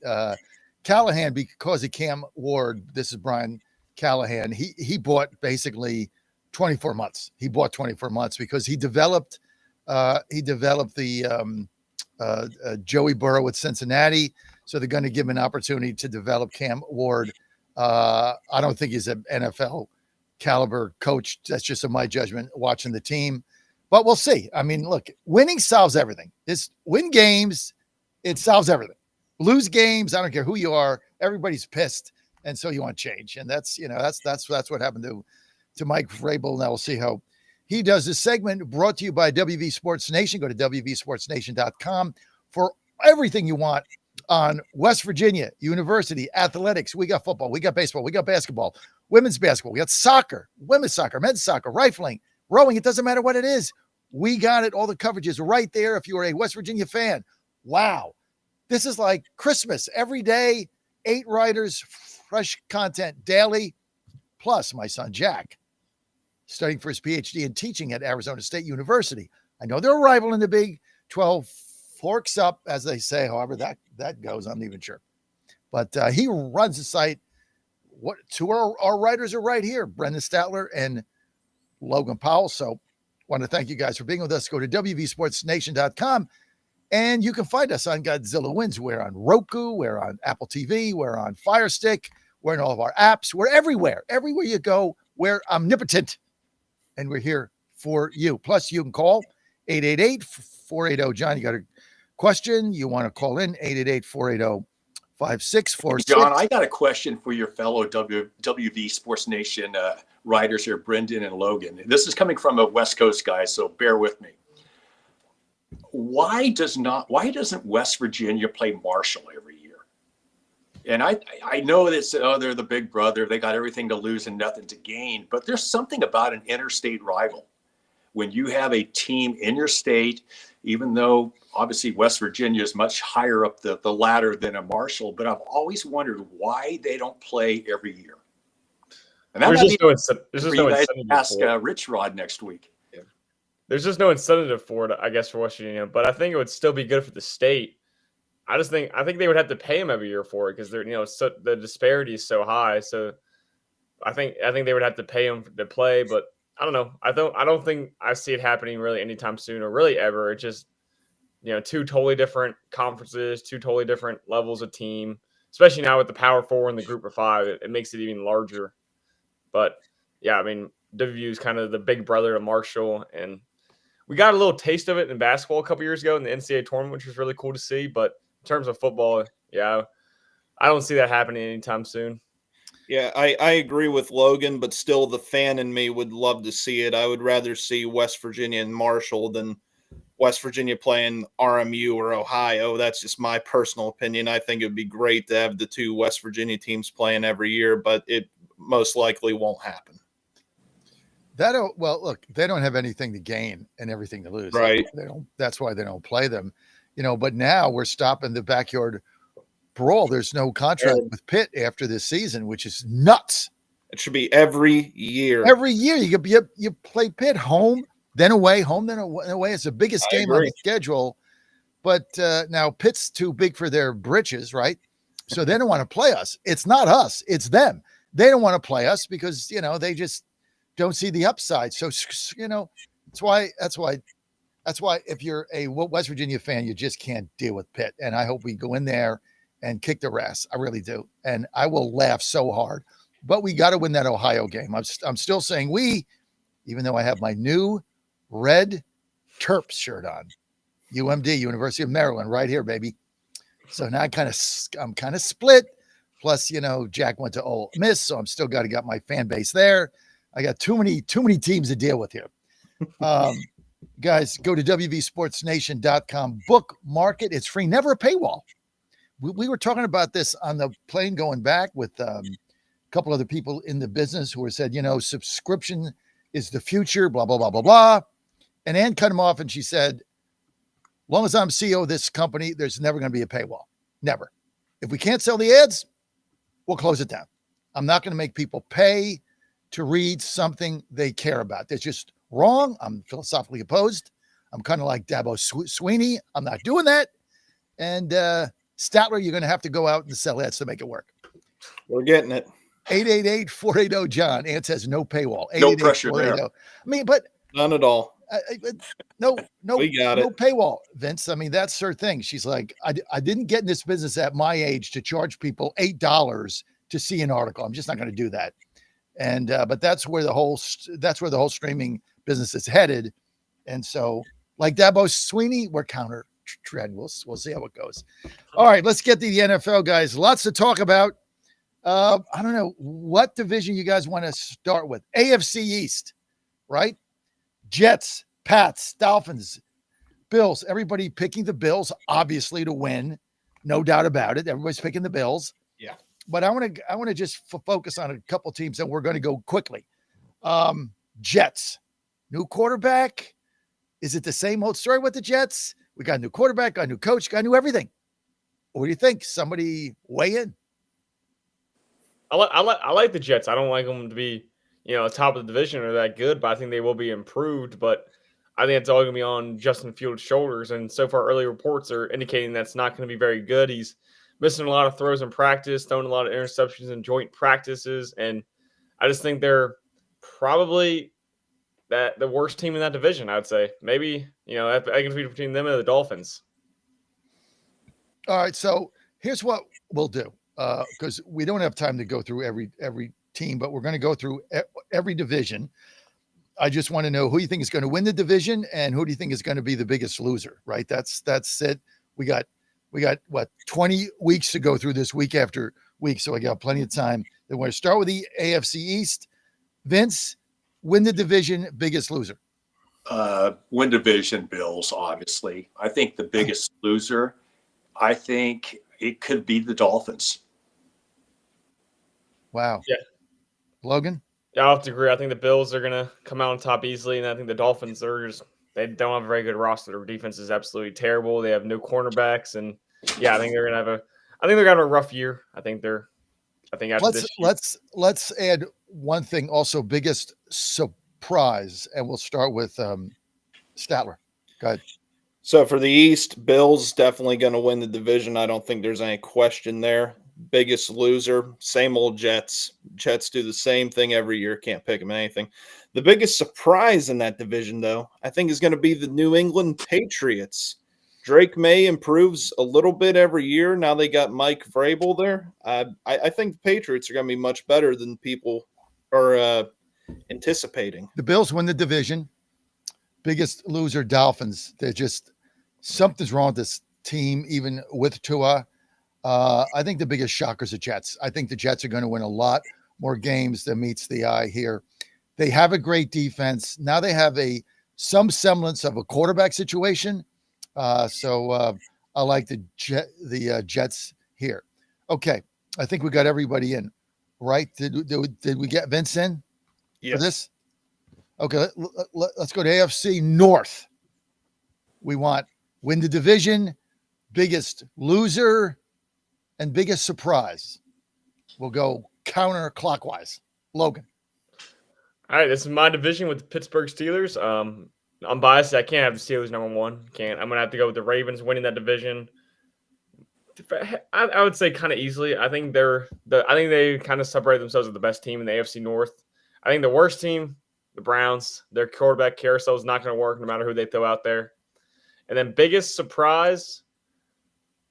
Callahan, because of Cam Ward, this is Brian Callahan. He bought basically 24 months. He bought 24 months because he developed the Joey Burrow with Cincinnati. So they're going to give him an opportunity to develop Cam Ward. I don't think he's an NFL caliber coach. That's just my judgment watching the team, but we'll see. I mean, look, winning solves everything. Win games, it solves everything. Lose games, I don't care who you are. Everybody's pissed, and so you want change. And that's what happened to Mike Vrabel. Now we'll see how he does this segment. Brought to you by WV Sports Nation. Go to WVSportsNation.com for everything you want on West Virginia University athletics. We got football, we got baseball, we got basketball, women's basketball, we got soccer, women's soccer, men's soccer, rifling, rowing. It doesn't matter what it is. We got it. All the coverage is right there. If you are a West Virginia fan, wow. This is like Christmas every day, 8 writers, fresh content daily. Plus my son, Jack, studying for his PhD and teaching at Arizona State University. I know they're a rival in the Big 12, forks up, as they say, however that goes, I'm not even sure. But he runs the site. 2 of our writers are right here, Brendan Statler and Logan Powell. So want to thank you guys for being with us. Go to WVSportsNation.com, and you can find us on Godzilla Wins. We're on Roku, we're on Apple TV, we're on Fire Stick, We're in all of our apps. We're everywhere. Everywhere you go, we're omnipotent. And we're here for you. Plus, you can call 888-480-JOHN. You got a question, you want to call in, 888-480-5646. John, I got a question for your fellow WV Sports Nation writers here, Brendan and Logan. This is coming from a West Coast guy, so bear with me. Why doesn't West Virginia play Marshall every year? And I know that they're the big brother, they got everything to lose and nothing to gain, but there's something about an interstate rival. When you have a team in your state, even though obviously West Virginia is much higher up the ladder than a Marshall, but I've always wondered why they don't play every year. And there's just no incentive. Ask Rich Rod next week. Yeah. There's just no incentive for it, I guess, for West Virginia. But I think it would still be good for the state. I think they would have to pay him every year for it because they're the disparity is so high. So I think they would have to pay him to play, but I don't know. I don't think I see it happening really anytime soon or really ever. It's just two totally different conferences, two totally different levels of team. Especially now with the Power Four and the Group of Five, it makes it even larger. But yeah, I mean, WVU is kind of the big brother of Marshall, and we got a little taste of it in basketball a couple years ago in the NCAA tournament, which was really cool to see. But in terms of football, yeah, I don't see that happening anytime soon. Yeah, I agree with Logan, but still the fan in me would love to see it. I would rather see West Virginia and Marshall than West Virginia playing RMU or Ohio. That's just my personal opinion. I think it would be great to have the two West Virginia teams playing every year, but it most likely won't happen. Well, look, they don't have anything to gain and everything to lose. Right. That's why they don't play them. But now we're stopping the backyard brawl. There's no contract with Pitt after this season, which is nuts. It should be every year. Every year you play Pitt home, then away, home, then away. It's the biggest game on the schedule. But now Pitt's too big for their britches, right? So they don't want to play us. It's not us. It's them. They don't want to play us because, they just don't see the upside. So, that's why if you're a West Virginia fan, you just can't deal with Pitt. And I hope we go in there and kick their ass. I really do. And I will laugh so hard. But we got to win that Ohio game. I'm still saying even though I have my new red Terps shirt on. UMD, University of Maryland, right here, baby. So now I'm kind of split. Plus, Jack went to Ole Miss, so I'm still got my fan base there. I got too many teams to deal with here. Guys, go to WVSportsNation.com. Bookmark it. It's free. Never a paywall. We were talking about this on the plane going back with a couple other people in the business who said, subscription is the future, blah, blah, blah, blah, blah. And Ann cut him off and she said, as long as I'm CEO of this company, there's never going to be a paywall. Never. If we can't sell the ads, we'll close it down. I'm not going to make people pay to read something they care about. That's just wrong. I'm philosophically opposed. I'm kind of like Dabo Sweeney. I'm not doing that. And Statler, you're going to have to go out and sell ads to make it work. We're getting it. 888-480-JOHN. Ann says no paywall. No pressure there. I mean, but none at all. No, we got no it. paywall, Vince. I mean, that's her thing. She's like, I didn't get in this business at my age to charge people $8 to see an article. I'm just not going to do that. And but that's where the whole streaming business is headed. And so, like Dabo Sweeney, we're counter trend. We'll see how it goes. All right, let's get to the NFL, guys. Lots to talk about. I don't know what division you guys want to start with. AFC East, right? Jets, Pats, Dolphins, Bills. Everybody picking the Bills, obviously, to win. No doubt about it. Everybody's picking the Bills. Yeah. But I want to just focus on a couple teams, and we're going to go quickly. Jets, new quarterback. Is it the same old story with the Jets? We got a new quarterback, got a new coach, got new everything. What do you think? Somebody weigh in. I like the Jets. I don't like them to be, top of the division or that good, but I think they will be improved. But I think it's all going to be on Justin Fields' shoulders. And so far, early reports are indicating that's not going to be very good. He's missing a lot of throws in practice, throwing a lot of interceptions in joint practices. And I just think they're probably the worst team in that division, I would say. Maybe, I can be between them and the Dolphins. All right. So here's what we'll do. because we don't have time to go through every team, but we're going to go through every division. I just want to know who you think is going to win the division and who do you think is going to be the biggest loser, right? That's it. We got what, 20 weeks to go through this week after week. So I got plenty of time. Then we're going to start with the AFC East. Vince, win the division, biggest loser. Win division, Bills, obviously. I think the biggest loser, I think it could be the Dolphins. Wow. Yeah. Logan? Yeah, I'll have to agree. I think the Bills are going to come out on top easily, and I think the Dolphins they don't have a very good roster. Their defense is absolutely terrible. They have no cornerbacks, and yeah, I think they're going to have a rough year. I think after this year. Let's add one thing also, biggest surprise, and we'll start with Statler. Go ahead. So for the East, Bills definitely going to win the division. I don't think there's any question there. Biggest loser, same old Jets. Jets do the same thing every year. Can't pick them anything. The biggest surprise in that division, though, I think is going to be the New England Patriots. Drake May improves a little bit every year. Now they got Mike Vrabel there. I think the Patriots are going to be much better than people are anticipating. The Bills win the division. Biggest loser, Dolphins. They're just something's wrong with this team, even with Tua. I think the biggest shocker is the Jets. I think the Jets are going to win a lot more games than meets the eye here. They have a great defense. Now they have some semblance of a quarterback situation. So I like the Jets here. Okay. I think we got everybody in, right? Did we get Vince in for this? Okay. Let's go to AFC North. We want win the division, biggest loser, and biggest surprise. We'll go counterclockwise. Logan. All right, this is my division with the Pittsburgh Steelers. I'm biased. I can't have the Steelers number one. Can't. I'm gonna have to go with the Ravens winning that division. I would say kind of easily. I think they kind of separate themselves as the best team in the AFC North. I think the worst team, the Browns. Their quarterback carousel is not going to work no matter who they throw out there. And then biggest surprise.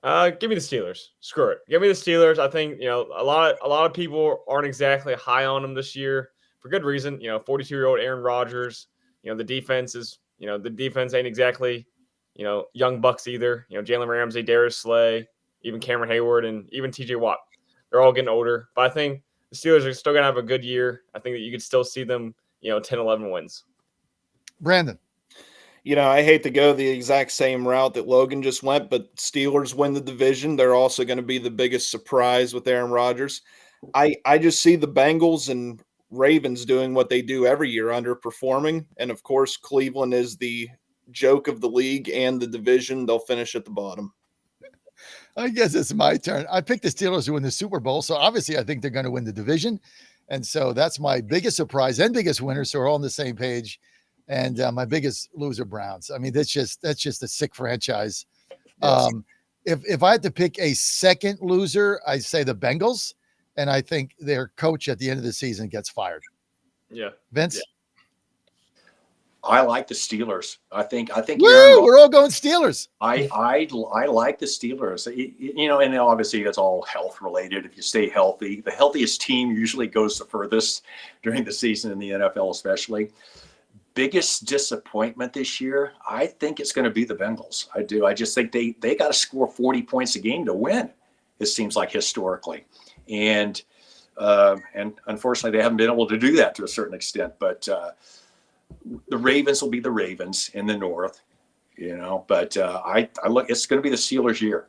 Give me the Steelers. Screw it. Give me the Steelers. I think, a lot of people aren't exactly high on them this year for good reason. 42-year-old Aaron Rodgers. The defense ain't exactly, young bucks either. Jalen Ramsey, Darius Slay, even Cameron Hayward, and even TJ Watt. They're all getting older. But I think the Steelers are still going to have a good year. I think that you could still see them, 10, 11 wins. Brandon. I hate to go the exact same route that Logan just went, but Steelers win the division. They're also going to be the biggest surprise with Aaron Rodgers. I just see the Bengals and Ravens doing what they do every year, underperforming. And, of course, Cleveland is the joke of the league and the division. They'll finish at the bottom. I guess it's my turn. I picked the Steelers to win the Super Bowl, so obviously I think they're going to win the division. And so that's my biggest surprise and biggest winner, so we're all on the same page. And my biggest loser, Browns. I mean, that's just a sick franchise. Yes. If I had to pick a second loser, I'd say the Bengals, and I think their coach at the end of the season gets fired. Yeah, Vince. Yeah. I like the Steelers. I think. Woo, we're all going Steelers. I like the Steelers. And obviously it's all health related. If you stay healthy, the healthiest team usually goes the furthest during the season in the NFL, especially. Biggest disappointment this year, I think it's going to be the Bengals. I do. I just think they got to score 40 points a game to win. It seems like historically, and unfortunately they haven't been able to do that to a certain extent. But the Ravens will be the Ravens in the North, But I look. It's going to be the Steelers' year.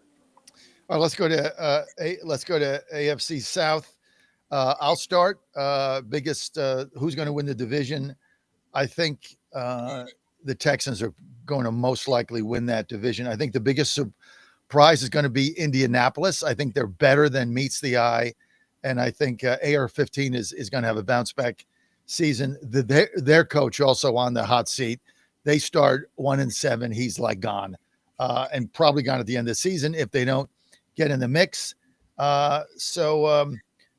All right, let's go to AFC South. I'll start. Biggest who's going to win the division? I think the Texans are going to most likely win that division. I think the biggest surprise is going to be Indianapolis. I think they're better than meets the eye. And I think AR-15 is going to have a bounce back season. Their coach also on the hot seat. They start 1-7. He's like gone and probably gone at the end of the season if they don't get in the mix.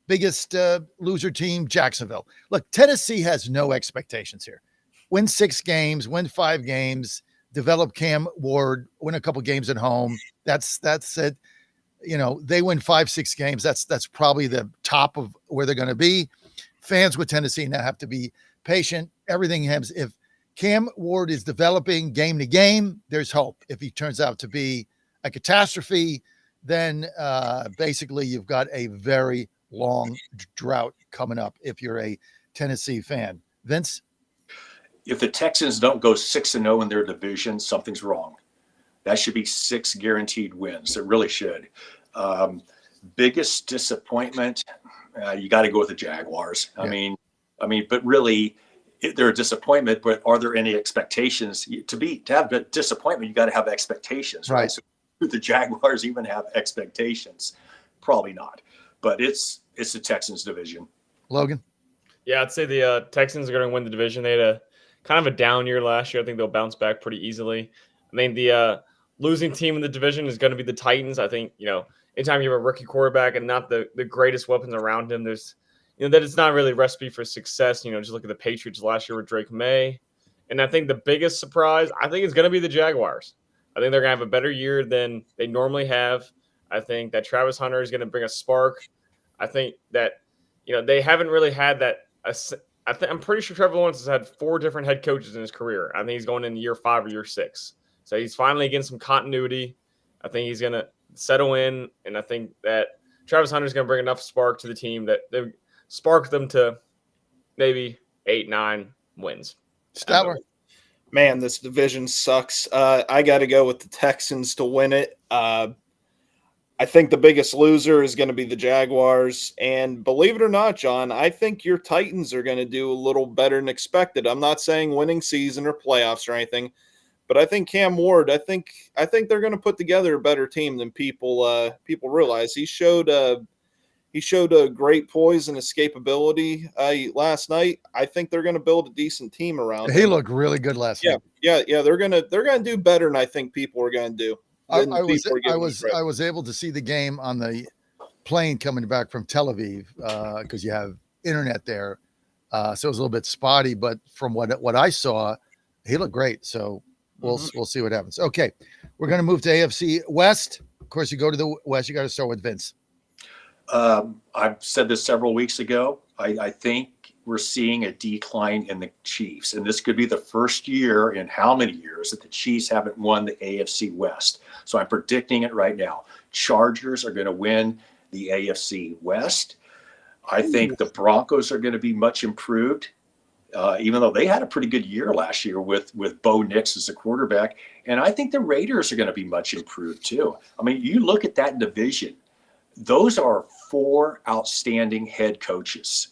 Biggest loser team, Jacksonville. Look, Tennessee has no expectations here. Win 6 games, win 5 games, develop Cam Ward, win a couple games at home. That's it. they win 5-6 games. That's probably the top of where they're going to be. Fans with Tennessee now have to be patient. Everything has, if Cam Ward is developing game to game, there's hope. If he turns out to be a catastrophe, then basically you've got a very long drought coming up if you're a Tennessee fan. Vince? If the Texans don't go 6-0 in their division, something's wrong. That should be 6 guaranteed wins. It really should. Biggest disappointment, you got to go with the Jaguars. Yeah. I mean, but really, they're a disappointment. But are there any expectations to have a disappointment? You got to have expectations, right? So, do the Jaguars even have expectations? Probably not. But it's the Texans division. Logan? Yeah, I'd say the Texans are going to win the division. They had a kind of a down year last year. I think they'll bounce back pretty easily. I mean, the losing team in the division is going to be the Titans. I think, anytime you have a rookie quarterback and not the greatest weapons around him, there's, that it's not really a recipe for success. Just look at the Patriots last year with Drake May. And I think the biggest surprise, I think, is going to be the Jaguars. I think they're going to have a better year than they normally have. I think that Travis Hunter is going to bring a spark. I think that, they haven't really had that. I'm pretty sure Trevor Lawrence has had 4 different head coaches in his career. I think he's going in year 5 or year 6. So he's finally getting some continuity. I think he's going to settle in, and I think that Travis Hunter is going to bring enough spark to the team that they spark them to maybe 8-9 wins. Statler. Man, this division sucks. I got to go with the Texans to win it. I think the biggest loser is going to be the Jaguars. And believe it or not, John, I think your Titans are going to do a little better than expected. I'm not saying winning season or playoffs or anything, but I think Cam Ward, I think they're going to put together a better team than people realize. He showed a great poise and escapability last night. I think they're going to build a decent team around him. He looked really good last night. Yeah. They're gonna do better than I think people are going to do. I was able to see the game on the plane coming back from Tel Aviv because you have internet there, so it was a little bit spotty. But from what I saw, he looked great. So we'll see what happens. Okay, we're going to move to AFC West. Of course, you go to the West. You got to start with Vince. I've said this several weeks ago. I think we're seeing a decline in the Chiefs, and this could be the first year in how many years that the Chiefs haven't won the AFC West. So I'm predicting it right now. Chargers are going to win the AFC West. I think the Broncos are going to be much improved, even though they had a pretty good year last year with Bo Nix as a quarterback. And I think the Raiders are going to be much improved too. I mean, you look at that division. Those are 4 outstanding head coaches,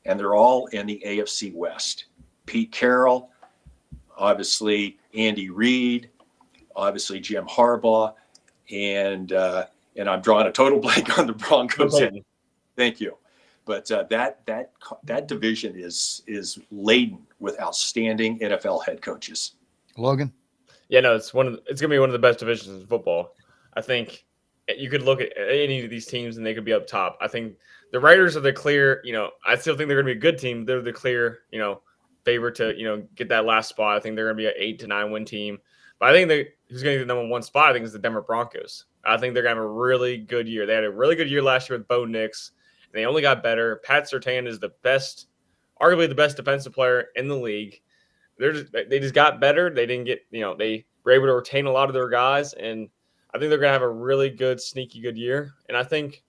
and they're all in the AFC West. Pete Carroll, obviously Andy Reid, obviously Jim Harbaugh, and I'm drawing a total blank on the Broncos. Okay. Thank you. But that division is laden with outstanding NFL head coaches. Logan? Yeah, no, it's going to be one of the best divisions in football. I think you could look at any of these teams and they could be up top. I think the Raiders are the clear, I still think they're going to be a good team. They're the clear, favorite to, get that last spot. I think they're going to be an 8-9 win team. But I think who's going to get the number 1 spot, I think, is the Denver Broncos. I think they're going to have a really good year. They had a really good year last year with Bo Nix, and they only got better. Pat Surtain is arguably the best defensive player in the league. They just got better. They didn't get, they were able to retain a lot of their guys, and I think they're going to have a really good, sneaky good year. And I think,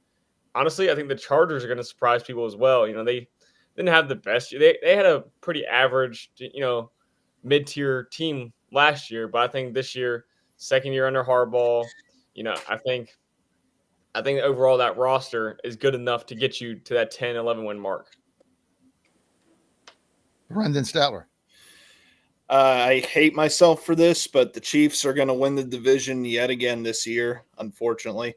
honestly, the Chargers are going to surprise people as well. They didn't have the best year. They had a pretty average, mid-tier team last year, but I think this year, second year under Harbaugh, I think overall that roster is good enough to get you to that 10-11 win mark. Brendan Statler. I hate myself for this, but the Chiefs are going to win the division yet again this year, unfortunately.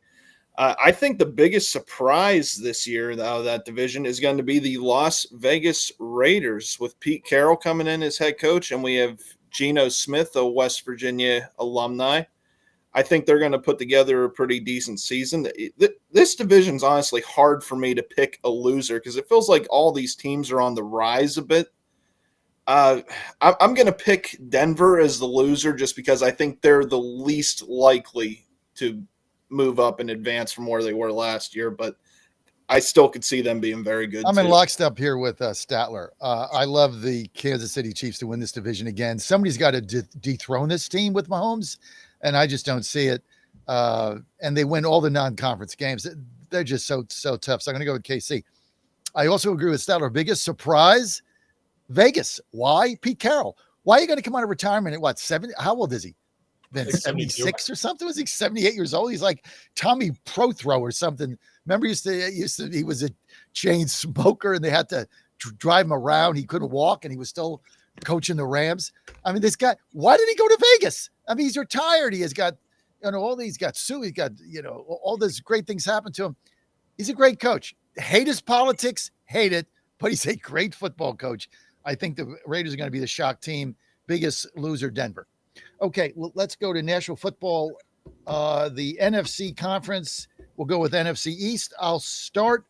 I think the biggest surprise this year, though, that division is going to be the Las Vegas Raiders with Pete Carroll coming in as head coach, and we have Geno Smith, a West Virginia alumni. I think they're going to put together a pretty decent season. This division's honestly hard for me to pick a loser because it feels like all these teams are on the rise a bit. I'm going to pick Denver as the loser just because I think they're the least likely to move up and advance from where they were last year, but I still could see them being very good. I'm in lockstep here with Statler. I love the Kansas City Chiefs to win this division again. Somebody's got to dethrone this team with Mahomes, and I just don't see it. And they win all the non-conference games. They're just so tough. So I'm going to go with KC. I also agree with Statler. Biggest surprise, Vegas. Why? Pete Carroll. Why are you going to come out of retirement at what, 70? How old is he? Then 76 or something? Was he 78 years old? He's like Tommy Prothrow or something. Remember, he was a chain smoker and they had to drive him around. He couldn't walk and he was still coaching the Rams. I mean, this guy, why did he go to Vegas? I mean, he's retired. He has got, all these got sued. He's got, all these great things happen to him. He's a great coach. Hate his politics, hate it, but he's a great football coach. I think the Raiders are going to be the shock team. Biggest loser, Denver. Okay, well, let's go to National Football, the NFC conference. We'll go with NFC East. I'll start.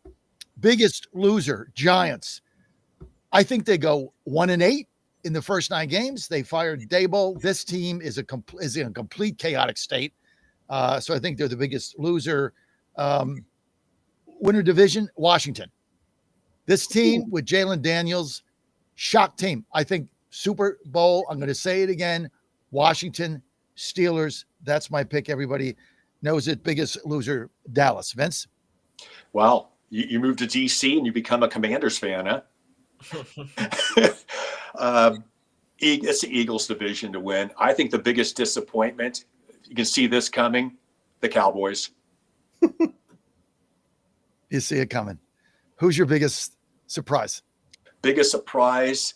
Biggest loser, Giants. I think they go 1-8 in the first 9 games. They fired Dable. This team is in a complete chaotic state. So I think they're the biggest loser. Winner division, Washington. This team with Jalen Daniels, shock team. I think Super Bowl, I'm going to say it again, Washington Steelers. That's my pick. Everybody knows it. Biggest loser, Dallas. Vince? Well, you move to DC and you become a Commanders fan, huh? It's the Eagles division to win. I think the biggest disappointment, you can see this coming, the Cowboys. You see it coming. Who's your biggest surprise? Biggest surprise?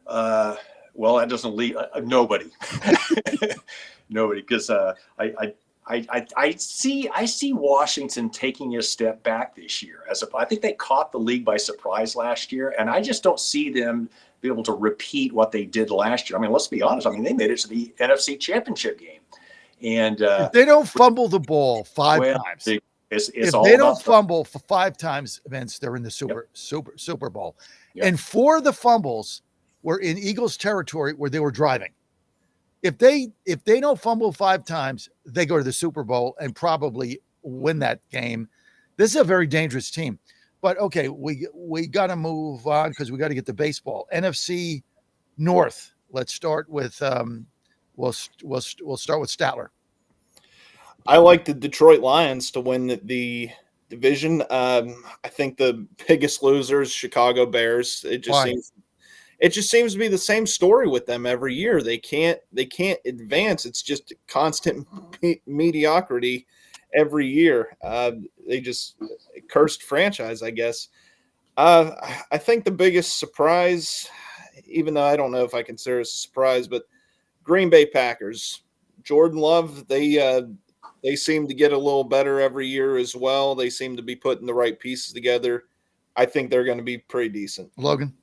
Well, that doesn't leave nobody. Nobody, because I see Washington taking a step back this year. I think they caught the league by surprise last year, and I just don't see them be able to repeat what they did last year. I mean, let's be honest. I mean, they made it to the NFC Championship game, and if they don't fumble the ball five times, if they don't fumble for 5 times, Vince, they're in the Super Bowl. Yep. And 4 of the fumbles were in Eagles territory where they were driving. If they don't fumble 5 times, they go to the Super Bowl and probably win that game. This is a very dangerous team. But okay, we got to move on because we got to get to baseball. NFC North. Let's start with we'll start with Statler. I like the Detroit Lions to win the division. I think the biggest losers, Chicago Bears. It just seems to be the same story with them every year. They can't advance. It's just constant mediocrity every year. They just cursed franchise, I guess. I think the biggest surprise, even though I don't know if I consider it a surprise, but Green Bay Packers, Jordan Love, they seem to get a little better every year as well. They seem to be putting the right pieces together. I think they're going to be pretty decent. Logan?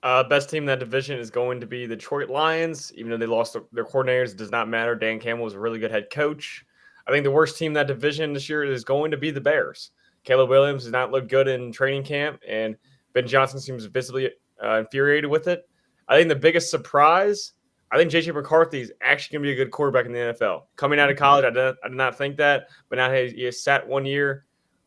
Best team in that division is going to be the Detroit Lions. Even though they lost their coordinators, it does not matter. Dan Campbell was a really good head coach. I think the worst team in that division this year is going to be the Bears. Caleb Williams does not look good in training camp, and Ben Johnson seems visibly infuriated with it. I think the biggest surprise, I think J.J. McCarthy is actually going to be a good quarterback in the NFL. Coming out of college, I did not think that, but now he has sat 1 year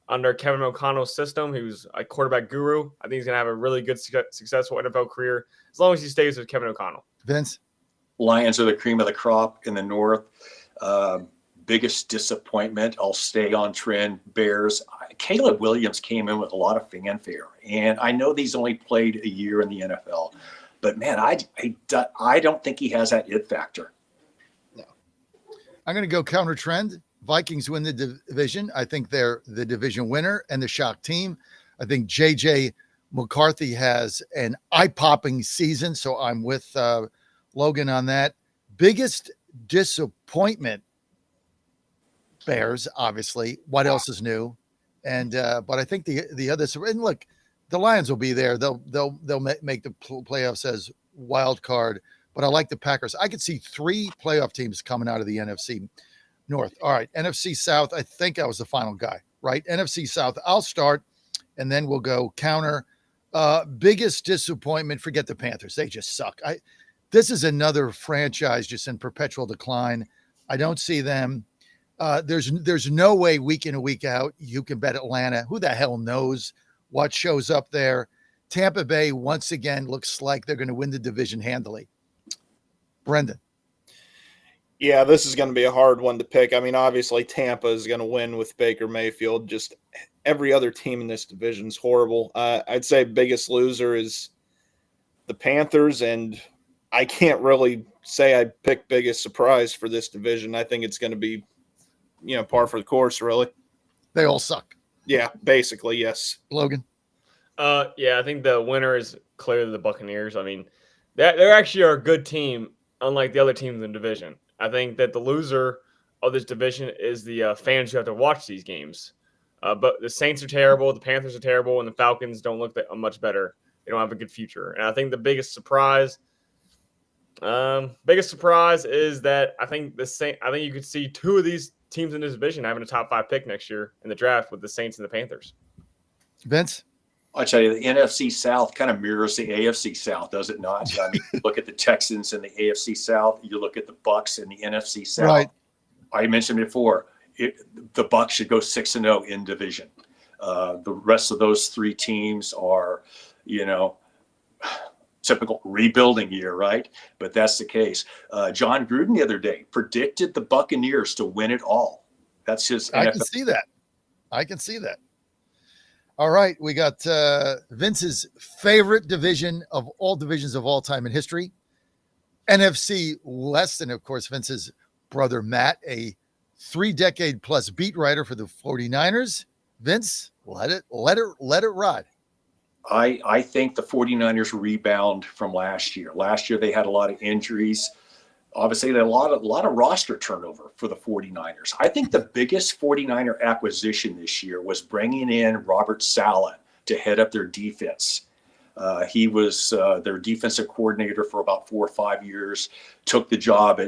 under Kevin O'Connell's system. He was a quarterback guru. I think he's going to have a really good, successful NFL career as long as he stays with Kevin O'Connell. Vince? Lions are the cream of the crop in the North. Biggest disappointment, I'll stay on trend, Bears. Caleb Williams came in with a lot of fanfare, and I know he's only played a year in the NFL, but man, I don't think he has that it factor. No. I'm going to go counter trend. Vikings win the division. I think they're the division winner and the shock team. I think J.J. McCarthy has an eye-popping season, so I'm with Logan on that. Biggest disappointment, Bears, obviously. What else is new? And but I think the others, and look, the Lions will be there. They'll make the playoffs as wild card. But I like the Packers. I could see 3 playoff teams coming out of the NFC North. All right, NFC South. I think I was the final guy, right? NFC South. I'll start, and then we'll go counter. Biggest disappointment. Forget the Panthers. They just suck. This is another franchise just in perpetual decline. I don't see them There's no way week in and week out you can bet Atlanta. Who the hell knows what shows up there? Tampa Bay once again looks like they're going to win the division handily. Brendan. Yeah, this is going to be a hard one to pick. I mean, obviously Tampa is going to win with Baker Mayfield. Just every other team in this division is horrible. I'd say biggest loser is the Panthers, and I can't really say I pick biggest surprise for this division. I think it's going to be, par for the course, really. They all suck. Yeah, basically, yes. Logan? Yeah, I think the winner is clearly the Buccaneers. I mean, they're actually a good team, unlike the other teams in the division. I think that the loser of this division is the fans who have to watch these games. But the Saints are terrible, the Panthers are terrible, and the Falcons don't look that much better. They don't have a good future. And I think the biggest surprise is that I think you could see two of these teams in this division having a top 5 pick next year in the draft with the Saints and the Panthers. Vince? I'll tell you, the NFC South kind of mirrors the AFC South, does it not? I mean, you look at the Texans in the AFC South. You look at the Bucs in the NFC South. Right. I mentioned before, the Bucs should go 6-0 in division. The rest of those 3 teams are, typical rebuilding year, right? But that's the case. John Gruden the other day predicted the Buccaneers to win it all. That's his. I can see that. All right, we got Vince's favorite division of all divisions of all time in history, NFC West, and of course Vince's brother Matt, a 3-decade plus beat writer for the 49ers. Vince, let it ride. I think the 49ers rebound from last year. Last year they had a lot of injuries. Obviously, they had a lot of roster turnover for the 49ers. I think the biggest 49er acquisition this year was bringing in Robert Saleh to head up their defense. He was their defensive coordinator for about 4 or 5 years, took the job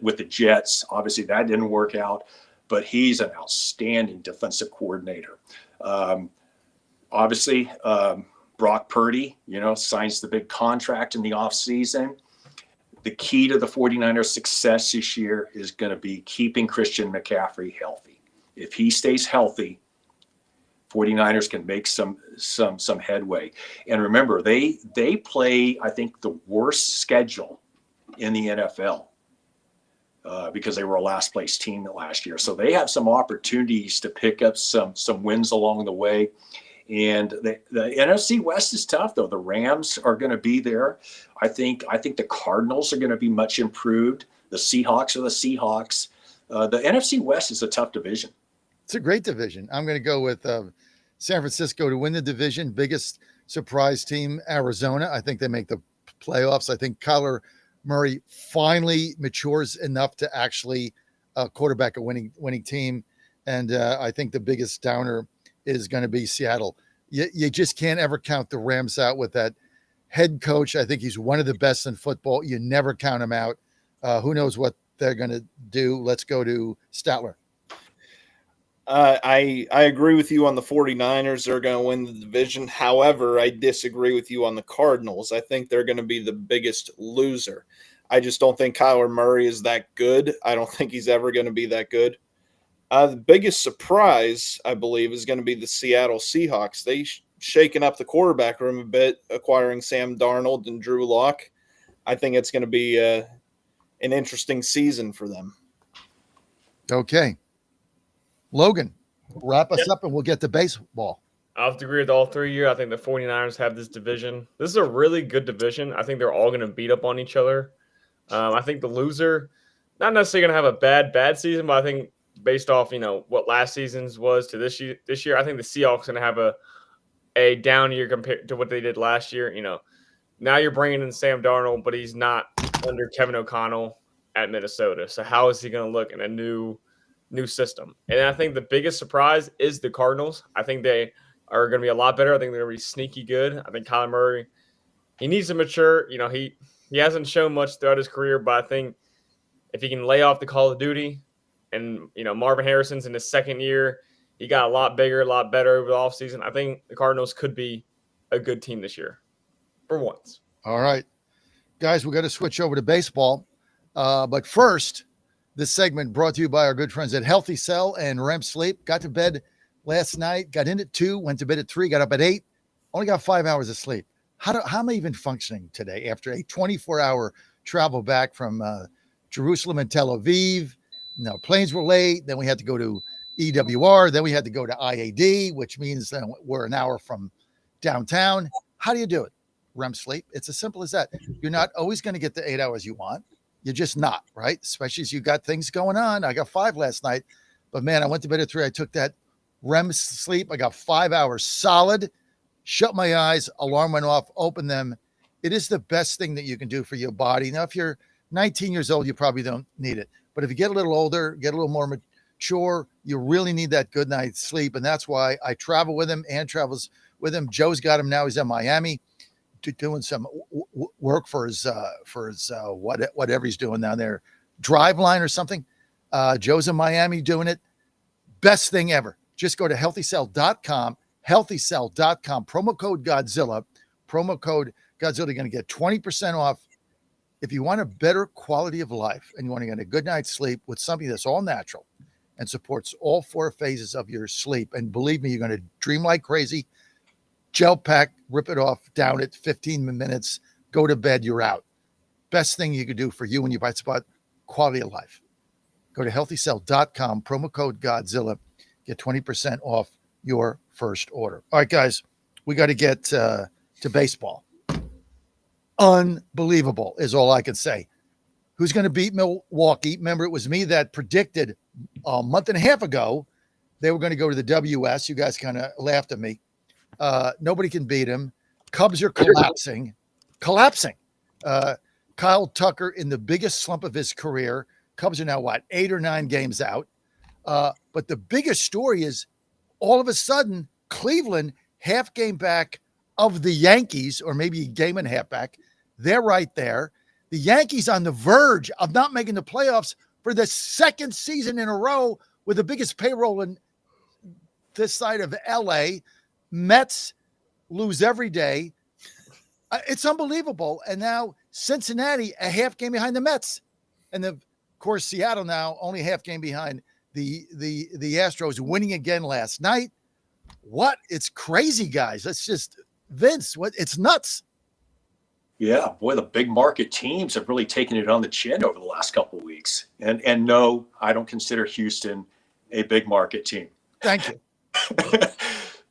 with the Jets. Obviously, that didn't work out, but he's an outstanding defensive coordinator. Obviously, Brock Purdy, signs the big contract in the offseason. The key to the 49ers' success this year is going to be keeping Christian McCaffrey healthy. If he stays healthy, 49ers can make some headway. And remember, they play, I think, the worst schedule in the NFL because they were a last place team last year. So they have some opportunities to pick up some wins along the way. And the NFC West is tough, though. The Rams are going to be there. I think the Cardinals are going to be much improved. The Seahawks are the Seahawks. The NFC West is a tough division. It's a great division. I'm going to go with San Francisco to win the division. Biggest surprise team, Arizona. I think they make the playoffs. I think Kyler Murray finally matures enough to actually quarterback a winning team. And I think the biggest downer is going to be Seattle. You just can't ever count the Rams out with that head coach. I think he's one of the best in football. You never count him out. Who knows what they're going to do? Let's go to Statler. I agree with you on the 49ers. They're going to win the division. However, I disagree with you on the Cardinals. I think they're going to be the biggest loser. I just don't think Kyler Murray is that good. I don't think he's ever going to be that good. The biggest surprise, I believe, is going to be the Seattle Seahawks. They shaken up the quarterback room a bit, acquiring Sam Darnold and Drew Lock. I think it's going to be an interesting season for them. Okay. Logan, wrap us up and we'll get to baseball. I have to agree with all 3 here. I think the 49ers have this division. This is a really good division. I think they're all going to beat up on each other. I think the loser, not necessarily going to have a bad season, but I think based off, what last season's was to this year, I think the Seahawks going to have a down year compared to what they did last year. Now you're bringing in Sam Darnold, but he's not under Kevin O'Connell at Minnesota. So how is he going to look in a new system? And I think the biggest surprise is the Cardinals. I think they are going to be a lot better. I think they're going to be sneaky good. I think Kyler Murray, he needs to mature. He hasn't shown much throughout his career, but I think if he can lay off the Call of Duty, and, Marvin Harrison's in his second year, he got a lot bigger, a lot better over the offseason. I think the Cardinals could be a good team this year for once. All right. Guys, we got to switch over to baseball. But first, This segment brought to you by our good friends at Healthy Cell and REM Sleep. Got to bed last night, got in at 2, went to bed at 3, got up at 8, only got 5 hours of sleep. How am I even functioning today after a 24-hour travel back from Jerusalem and Tel Aviv? No, planes were late. Then we had to go to EWR. Then we had to go to IAD, which means we're an hour from downtown. How do you do it? REM sleep. It's as simple as that. You're not always going to get the 8 hours you want. You're just not, right? Especially as you got things going on. I got 5 last night, but man, I went to bed at 3. I took that REM sleep. I got 5 hours solid. Shut my eyes, alarm went off, open them. It is the best thing that you can do for your body. Now, if you're 19 years old, you probably don't need it. But if you get a little older, get a little more mature, you really need that good night's sleep. And that's why I travel with him. Ann travels with him. Joe's got him now. He's in Miami doing some work for his whatever he's doing down there, Driveline or something. Joe's in Miami doing it. Best thing ever. Just go to healthycell.com. healthycell.com, promo code Godzilla. You're going to get 20% off. If you want a better quality of life and you want to get a good night's sleep with something that's all natural and supports all 4 phases of your sleep, and believe me, you're going to dream like crazy. Gel pack, rip it off, down it, 15 minutes, go to bed, you're out. Best thing you could do for you when you buy spot quality of life. Go to healthycell.com, promo code Godzilla, get 20% off your first order. All right, guys, we got to get to baseball. Unbelievable is all I can say. Who's going to beat Milwaukee? Remember, it was me that predicted a month and a half ago they were going to go to the WS. You guys kind of laughed at me. Nobody can beat him. Cubs are collapsing. Kyle Tucker in the biggest slump of his career. Cubs are now, 8 or 9 games out. But the biggest story is all of a sudden, Cleveland, half game back of the Yankees, or maybe a game and a half back. They're right there. The Yankees on the verge of not making the playoffs for the second season in a row with the biggest payroll in this side of LA. Mets lose every day. It's unbelievable. And now Cincinnati, a half game behind the Mets. And of course, Seattle now only half game behind the Astros, winning again last night. What? It's crazy, guys. That's just Vince. What? It's nuts. Yeah, boy, the big market teams have really taken it on the chin over the last couple of weeks. And no, I don't consider Houston a big market team. Thank you.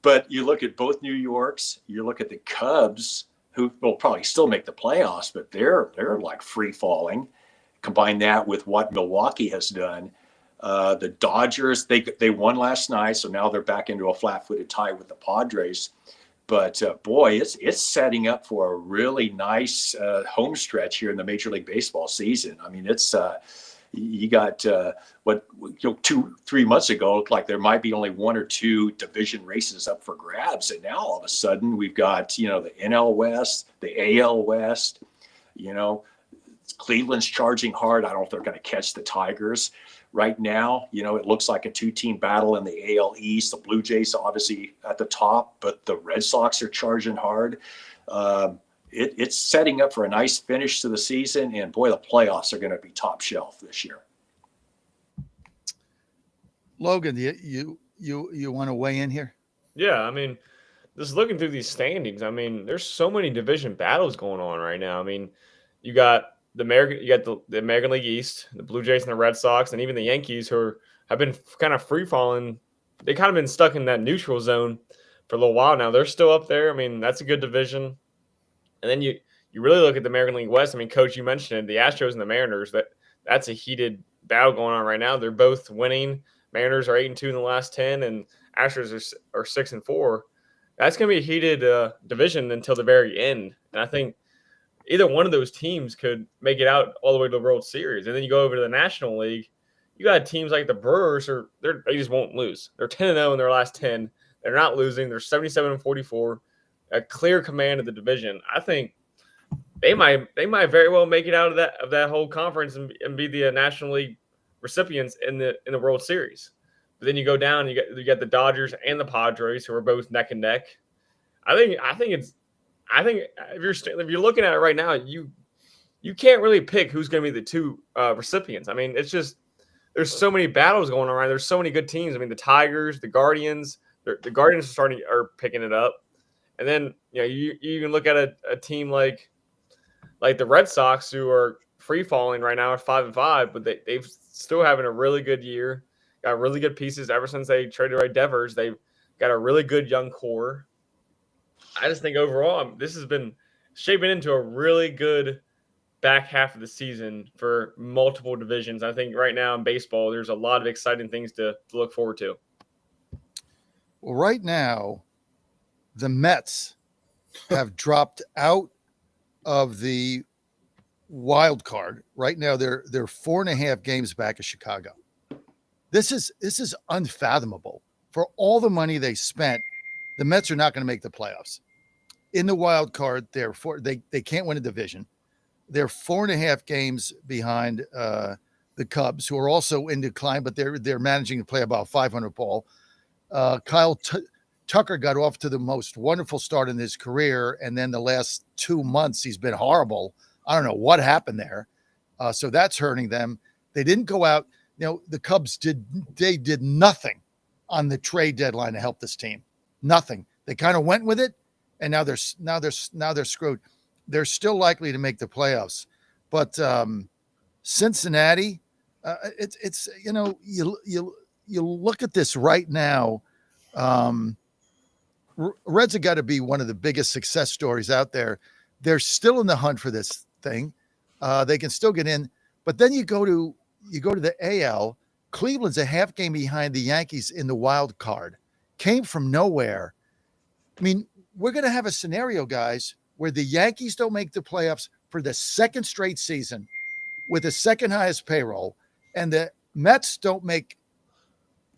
But you look at both New Yorks, you look at the Cubs, who will probably still make the playoffs, but they're like free falling. Combine that with what Milwaukee has done. The Dodgers, they won last night, so now they're back into a flat-footed tie with the Padres. But boy, it's setting up for a really nice home stretch here in the Major League Baseball season. I mean, it's you got 2-3 months ago, it looked like there might be only 1 or 2 division races up for grabs, and now all of a sudden we've got the NL West, the AL West. Cleveland's charging hard. I don't know if they're going to catch the Tigers. Right now, it looks like a 2-team battle in the AL East. The Blue Jays obviously at the top, but the Red Sox are charging hard. It's setting up for a nice finish to the season, and boy, the playoffs are going to be top shelf this year. Logan, you want to weigh in here? Yeah, I mean, just looking through these standings, I mean, there's so many division battles going on right now. I mean, you got the American League East, the Blue Jays and the Red Sox, and even the Yankees, who have been kind of free falling. They kind of been stuck in that neutral zone for a little while now. They're still up there. I mean, that's a good division. And then you really look at the American League West. I mean, Coach, you mentioned it, the Astros and the Mariners. That's a heated battle going on right now. They're both winning. Mariners are 8-2 in the last 10, and Astros are 6-4. That's going to be a heated division until the very end. And I think either one of those teams could make it out all the way to the World Series. And then you go over to the National League. You got teams like the Brewers, they just won't lose. They're 10-0 in their last 10. They're not losing. They're 77-44. A clear command of the division. I think they might very well make it out of that whole conference and be the National League recipients in the World Series. But then you go down, you get the Dodgers and the Padres, who are both neck and neck. I think if you're looking at it right now, you can't really pick who's going to be the 2 recipients. I mean, it's just there's so many battles going on. There's so many good teams. I mean, the Tigers, the Guardians, the Guardians are picking it up, and then you can look at a team like the Red Sox, who are free falling right now at 5-5, but they've still having a really good year. Got really good pieces ever since they traded away Devers. They've got a really good young core. I just think overall this has been shaping into a really good back half of the season for multiple divisions. I think right now in baseball, there's a lot of exciting things to look forward to. Well, right now, the Mets have dropped out of the wild card. Right now, they're 4.5 games back of Chicago. This is unfathomable. For all the money they spent, the Mets are not going to make the playoffs. In the wild card, they can't win a division. They're 4.5 games behind the Cubs, who are also in decline, but they're managing to play about 500 ball. Kyle Tucker got off to the most wonderful start in his career, and then the last 2 months he's been horrible. I don't know what happened there. So that's hurting them. They didn't go out. The Cubs did nothing on the trade deadline to help this team. Nothing. They kind of went with it, and now they're screwed. They're still likely to make the playoffs, but Cincinnati, it's you look at this right now. Reds have got to be one of the biggest success stories out there. They're still in the hunt for this thing. They can still get in, but then you go to the AL. Cleveland's a half game behind the Yankees in the wild card. Came from nowhere. I mean, we're going to have a scenario, guys, where the Yankees don't make the playoffs for the second straight season with the second highest payroll, and the Mets don't make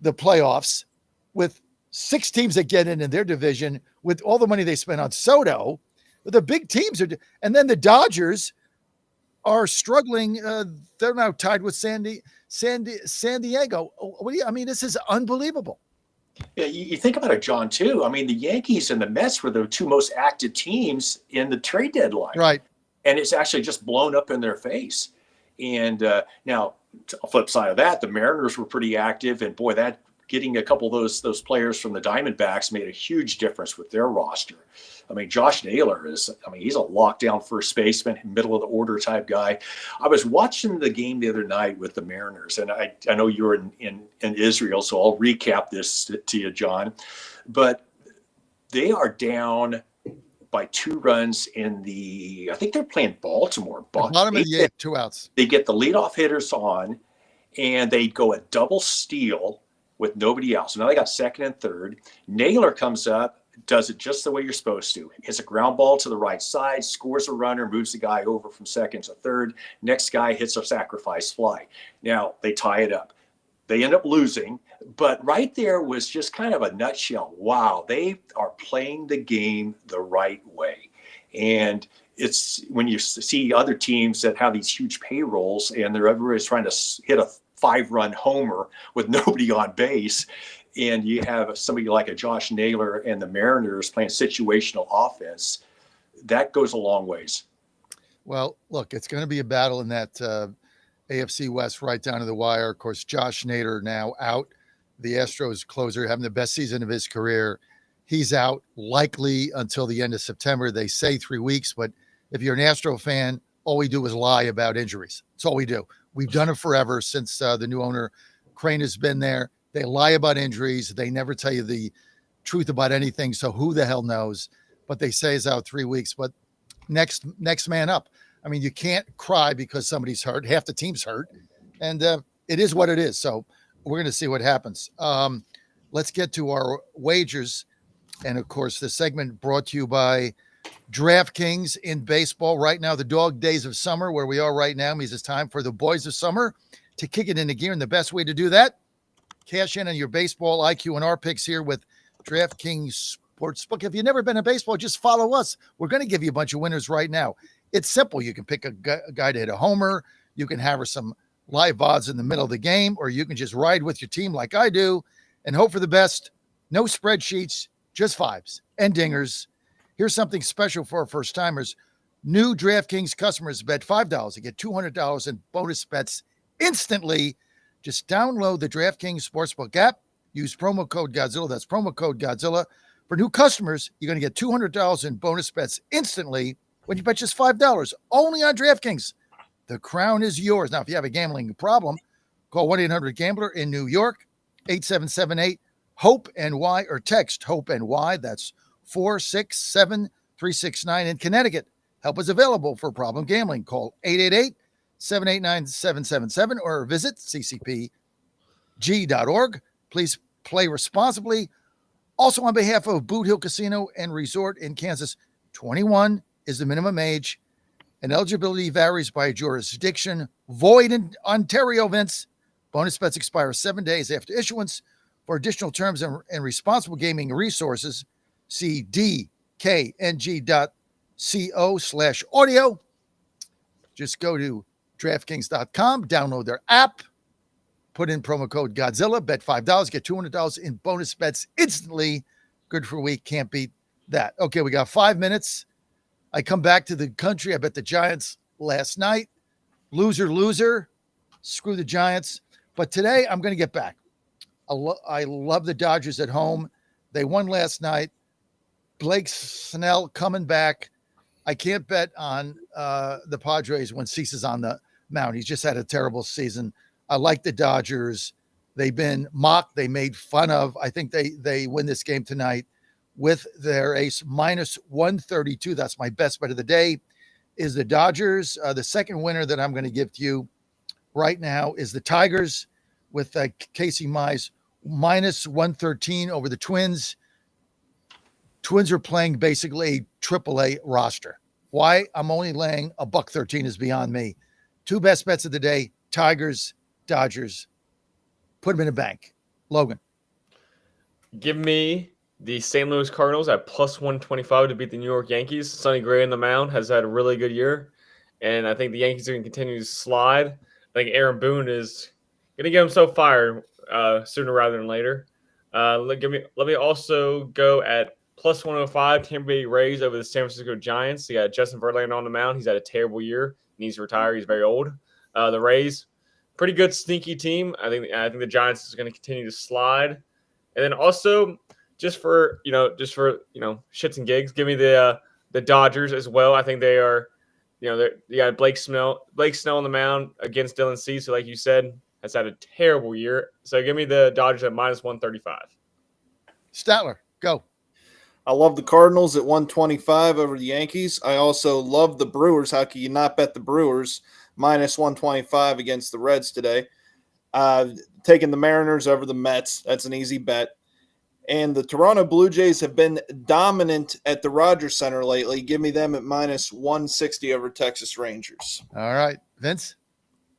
the playoffs with 6 teams that get in their division with all the money they spent on Soto. The big teams and then the Dodgers are struggling. They're now tied with San Diego. This is unbelievable. Yeah, you think about it, John, too. I mean, the Yankees and the Mets were the 2 most active teams in the trade deadline. Right. And it's actually just blown up in their face. And now, on the flip side of that, the Mariners were pretty active. And boy, that getting a couple of those players from the Diamondbacks made a huge difference with their roster. I mean, Josh Naylor he's a lockdown first baseman, middle of the order type guy. I was watching the game the other night with the Mariners, and I know you were in Israel, so I'll recap this to you, John. But they are down by 2 runs I think they're playing Baltimore. Bottom of the 8th, 2 outs. They get the leadoff hitters on, and they go a double steal with nobody else. So now they got second and third. Naylor comes up, does it just the way you're supposed to. Hits a ground ball to the right side, scores a runner, moves the guy over from second to third. Next guy hits a sacrifice fly. Now they tie it up. They end up losing, but right there was just kind of a nutshell. Wow, they are playing the game the right way. And it's when you see other teams that have these huge payrolls and everybody's trying to hit a 5-run homer with nobody on base, and you have somebody like a Josh Naylor and the Mariners playing situational offense, that goes a long ways. Well, look, it's going to be a battle in that AFC West right down to the wire. Of course, Josh Nader now out. The Astros closer having the best season of his career. He's out likely until the end of September. They say 3 weeks, but if you're an Astro fan, all we do is lie about injuries. That's all we do. We've done it forever since the new owner, Crane, has been there. They lie about injuries. They never tell you the truth about anything. So who the hell knows? But they say it's out 3 weeks. But next man up. I mean, you can't cry because somebody's hurt. Half the team's hurt. And it is what it is. So we're going to see what happens. Let's get to our wagers. And, of course, the segment brought to you by DraftKings in baseball. Right now, the dog days of summer, where we are right now, means it's time for the boys of summer to kick it into gear. And the best way to do that, cash in on your baseball IQ and our picks here with DraftKings Sportsbook. If you've never been in baseball, just follow us. We're going to give you a bunch of winners right now. It's simple. You can pick a guy to hit a homer. You can have some live odds in the middle of the game, or you can just ride with your team like I do and hope for the best. No spreadsheets, just vibes and dingers. Here's something special for our first timers. New DraftKings customers bet $5 to get $200 in bonus bets instantly. Just download the DraftKings Sportsbook app. Use promo code Godzilla. That's promo code Godzilla. For new customers, you're going to get $200 in bonus bets instantly when you bet just $5 only on DraftKings. The crown is yours. Now, if you have a gambling problem, call 1-800-GAMBLER in New York, 8778-HOPE-NY, or text HOPE-NY. That's 467-369 in Connecticut. Help is available for problem gambling. Call 888-789-7777 or visit ccpg.org. Please play responsibly. Also, on behalf of Boot Hill Casino and Resort in Kansas, 21 is the minimum age, and eligibility varies by jurisdiction. Void in Ontario, Vince. Bonus bets expire 7 days after issuance. For additional terms and responsible gaming resources, see dkng.co/audio. Just go to DraftKings.com, download their app, put in promo code Godzilla, bet $5, get $200 in bonus bets instantly. Good for a week. Can't beat that. Okay, we got 5 minutes. I come back to the country. I bet the Giants last night. Loser. Screw the Giants. But today I'm going to get back. I love the Dodgers at home. They won last night. Blake Snell coming back. I can't bet on the Padres when Cease is on the mound. He's just had a terrible season. I like the Dodgers. They've been mocked. They made fun of. I think they win this game tonight with their ace minus 132. That's my best bet of the day is the Dodgers. The second winner that I'm going to give to you right now is the Tigers with Casey Mize minus 113 over the Twins. Twins are playing basically a AAA roster. Why I'm only laying $113 is beyond me. Two best bets of the day, Tigers, Dodgers. Put them in a bank. Logan. Give me the St. Louis Cardinals at plus 125 to beat the New York Yankees. Sonny Gray on the mound has had a really good year, and I think the Yankees are going to continue to slide. I think Aaron Boone is going to get himself fired sooner rather than later. Let me also go at plus 105 Tampa Bay Rays over the San Francisco Giants. You got Justin Verlander on the mound. He's had a terrible year. He needs to retire. He's very old. The Rays, pretty good sneaky team. I think the Giants is going to continue to slide. And then also just for shits and gigs, give me the Dodgers as well. I think they are, you got Blake Snell on the mound against Dylan Cease, who, like you said, has had a terrible year. So give me the Dodgers at minus 135. Statler, go. I love the Cardinals at 125 over the Yankees. I also love the Brewers. How can you not bet the Brewers minus 125 against the Reds today? Taking the Mariners over the Mets. That's an easy bet. And the Toronto Blue Jays have been dominant at the Rogers Center lately. Give me them at minus 160 over Texas Rangers. All right. Vince?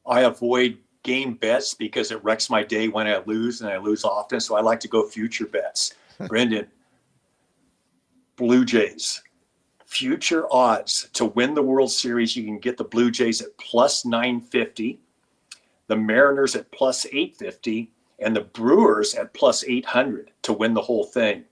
I avoid game bets because it wrecks my day when I lose, and I lose often. So I like to go future bets. Brendan, Blue Jays. Future odds to win the World Series, you can get the Blue Jays at plus 950, the Mariners at plus 850, and the Brewers at plus 800 to win the whole thing.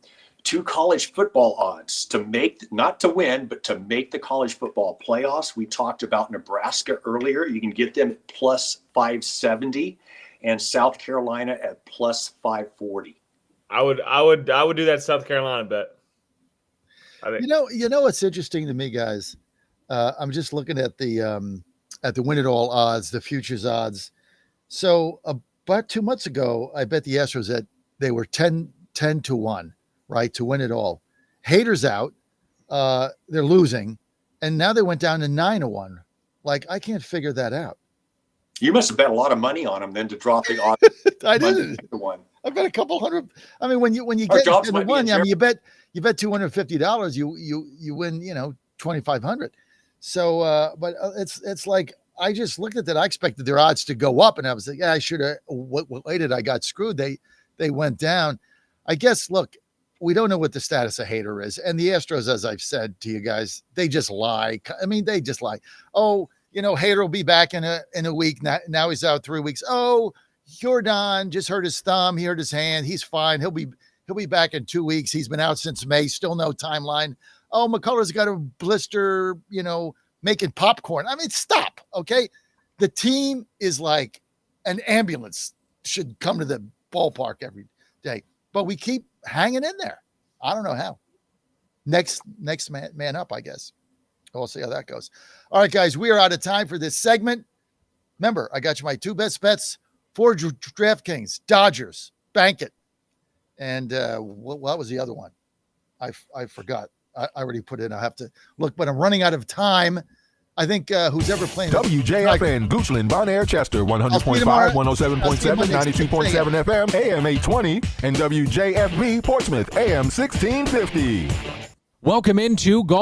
Two college football odds to make, not to win, but to make the college football playoffs. We talked about Nebraska earlier. You can get them at plus 570 and South Carolina at plus 540. I would do that South Carolina bet. I think. You know what's interesting to me, guys? I'm just looking at the win it all odds, the futures odds. So about 2 months ago, I bet the Astros that they were 10 to 1, right, to win it all. Haters out, they're losing, and now they went down to 9 to 1. Like, I can't figure that out. You must have bet a lot of money on them then to drop the odds. I didn't. To one. I bet a couple hundred. I mean, when you get into the one, I mean, you bet $250, you win, $2,500. So, but it's like, I just looked at that. I expected their odds to go up, and I was like, yeah, I should have waited. I got screwed. They went down. I guess, look, we don't know what the status of Hader is. And the Astros, as I've said to you guys, they just lie. I mean, they just lie. Oh, Hader will be back in a week. Now he's out 3 weeks. Oh, Jordan just hurt his thumb. He hurt his hand. He's fine. He'll be back in 2 weeks. He's been out since May. Still no timeline. Oh, McCullers got a blister, making popcorn. I mean, stop. Okay. The team is like an ambulance should come to the ballpark every day. But we keep hanging in there. I don't know how. Next man up, I guess. We'll see how that goes. All right, guys, we are out of time for this segment. Remember, I got you my 2 best bets for DraftKings, Dodgers, bank it. And what was the other one? I forgot. I already put it in. I have to look, but I'm running out of time. I think who's ever playing WJFN, Goochland, Bonaire, Chester, 100.5, 107.7, 92.7 FM, AM 820, and WJFB, Portsmouth, AM 1650. Welcome into Golf.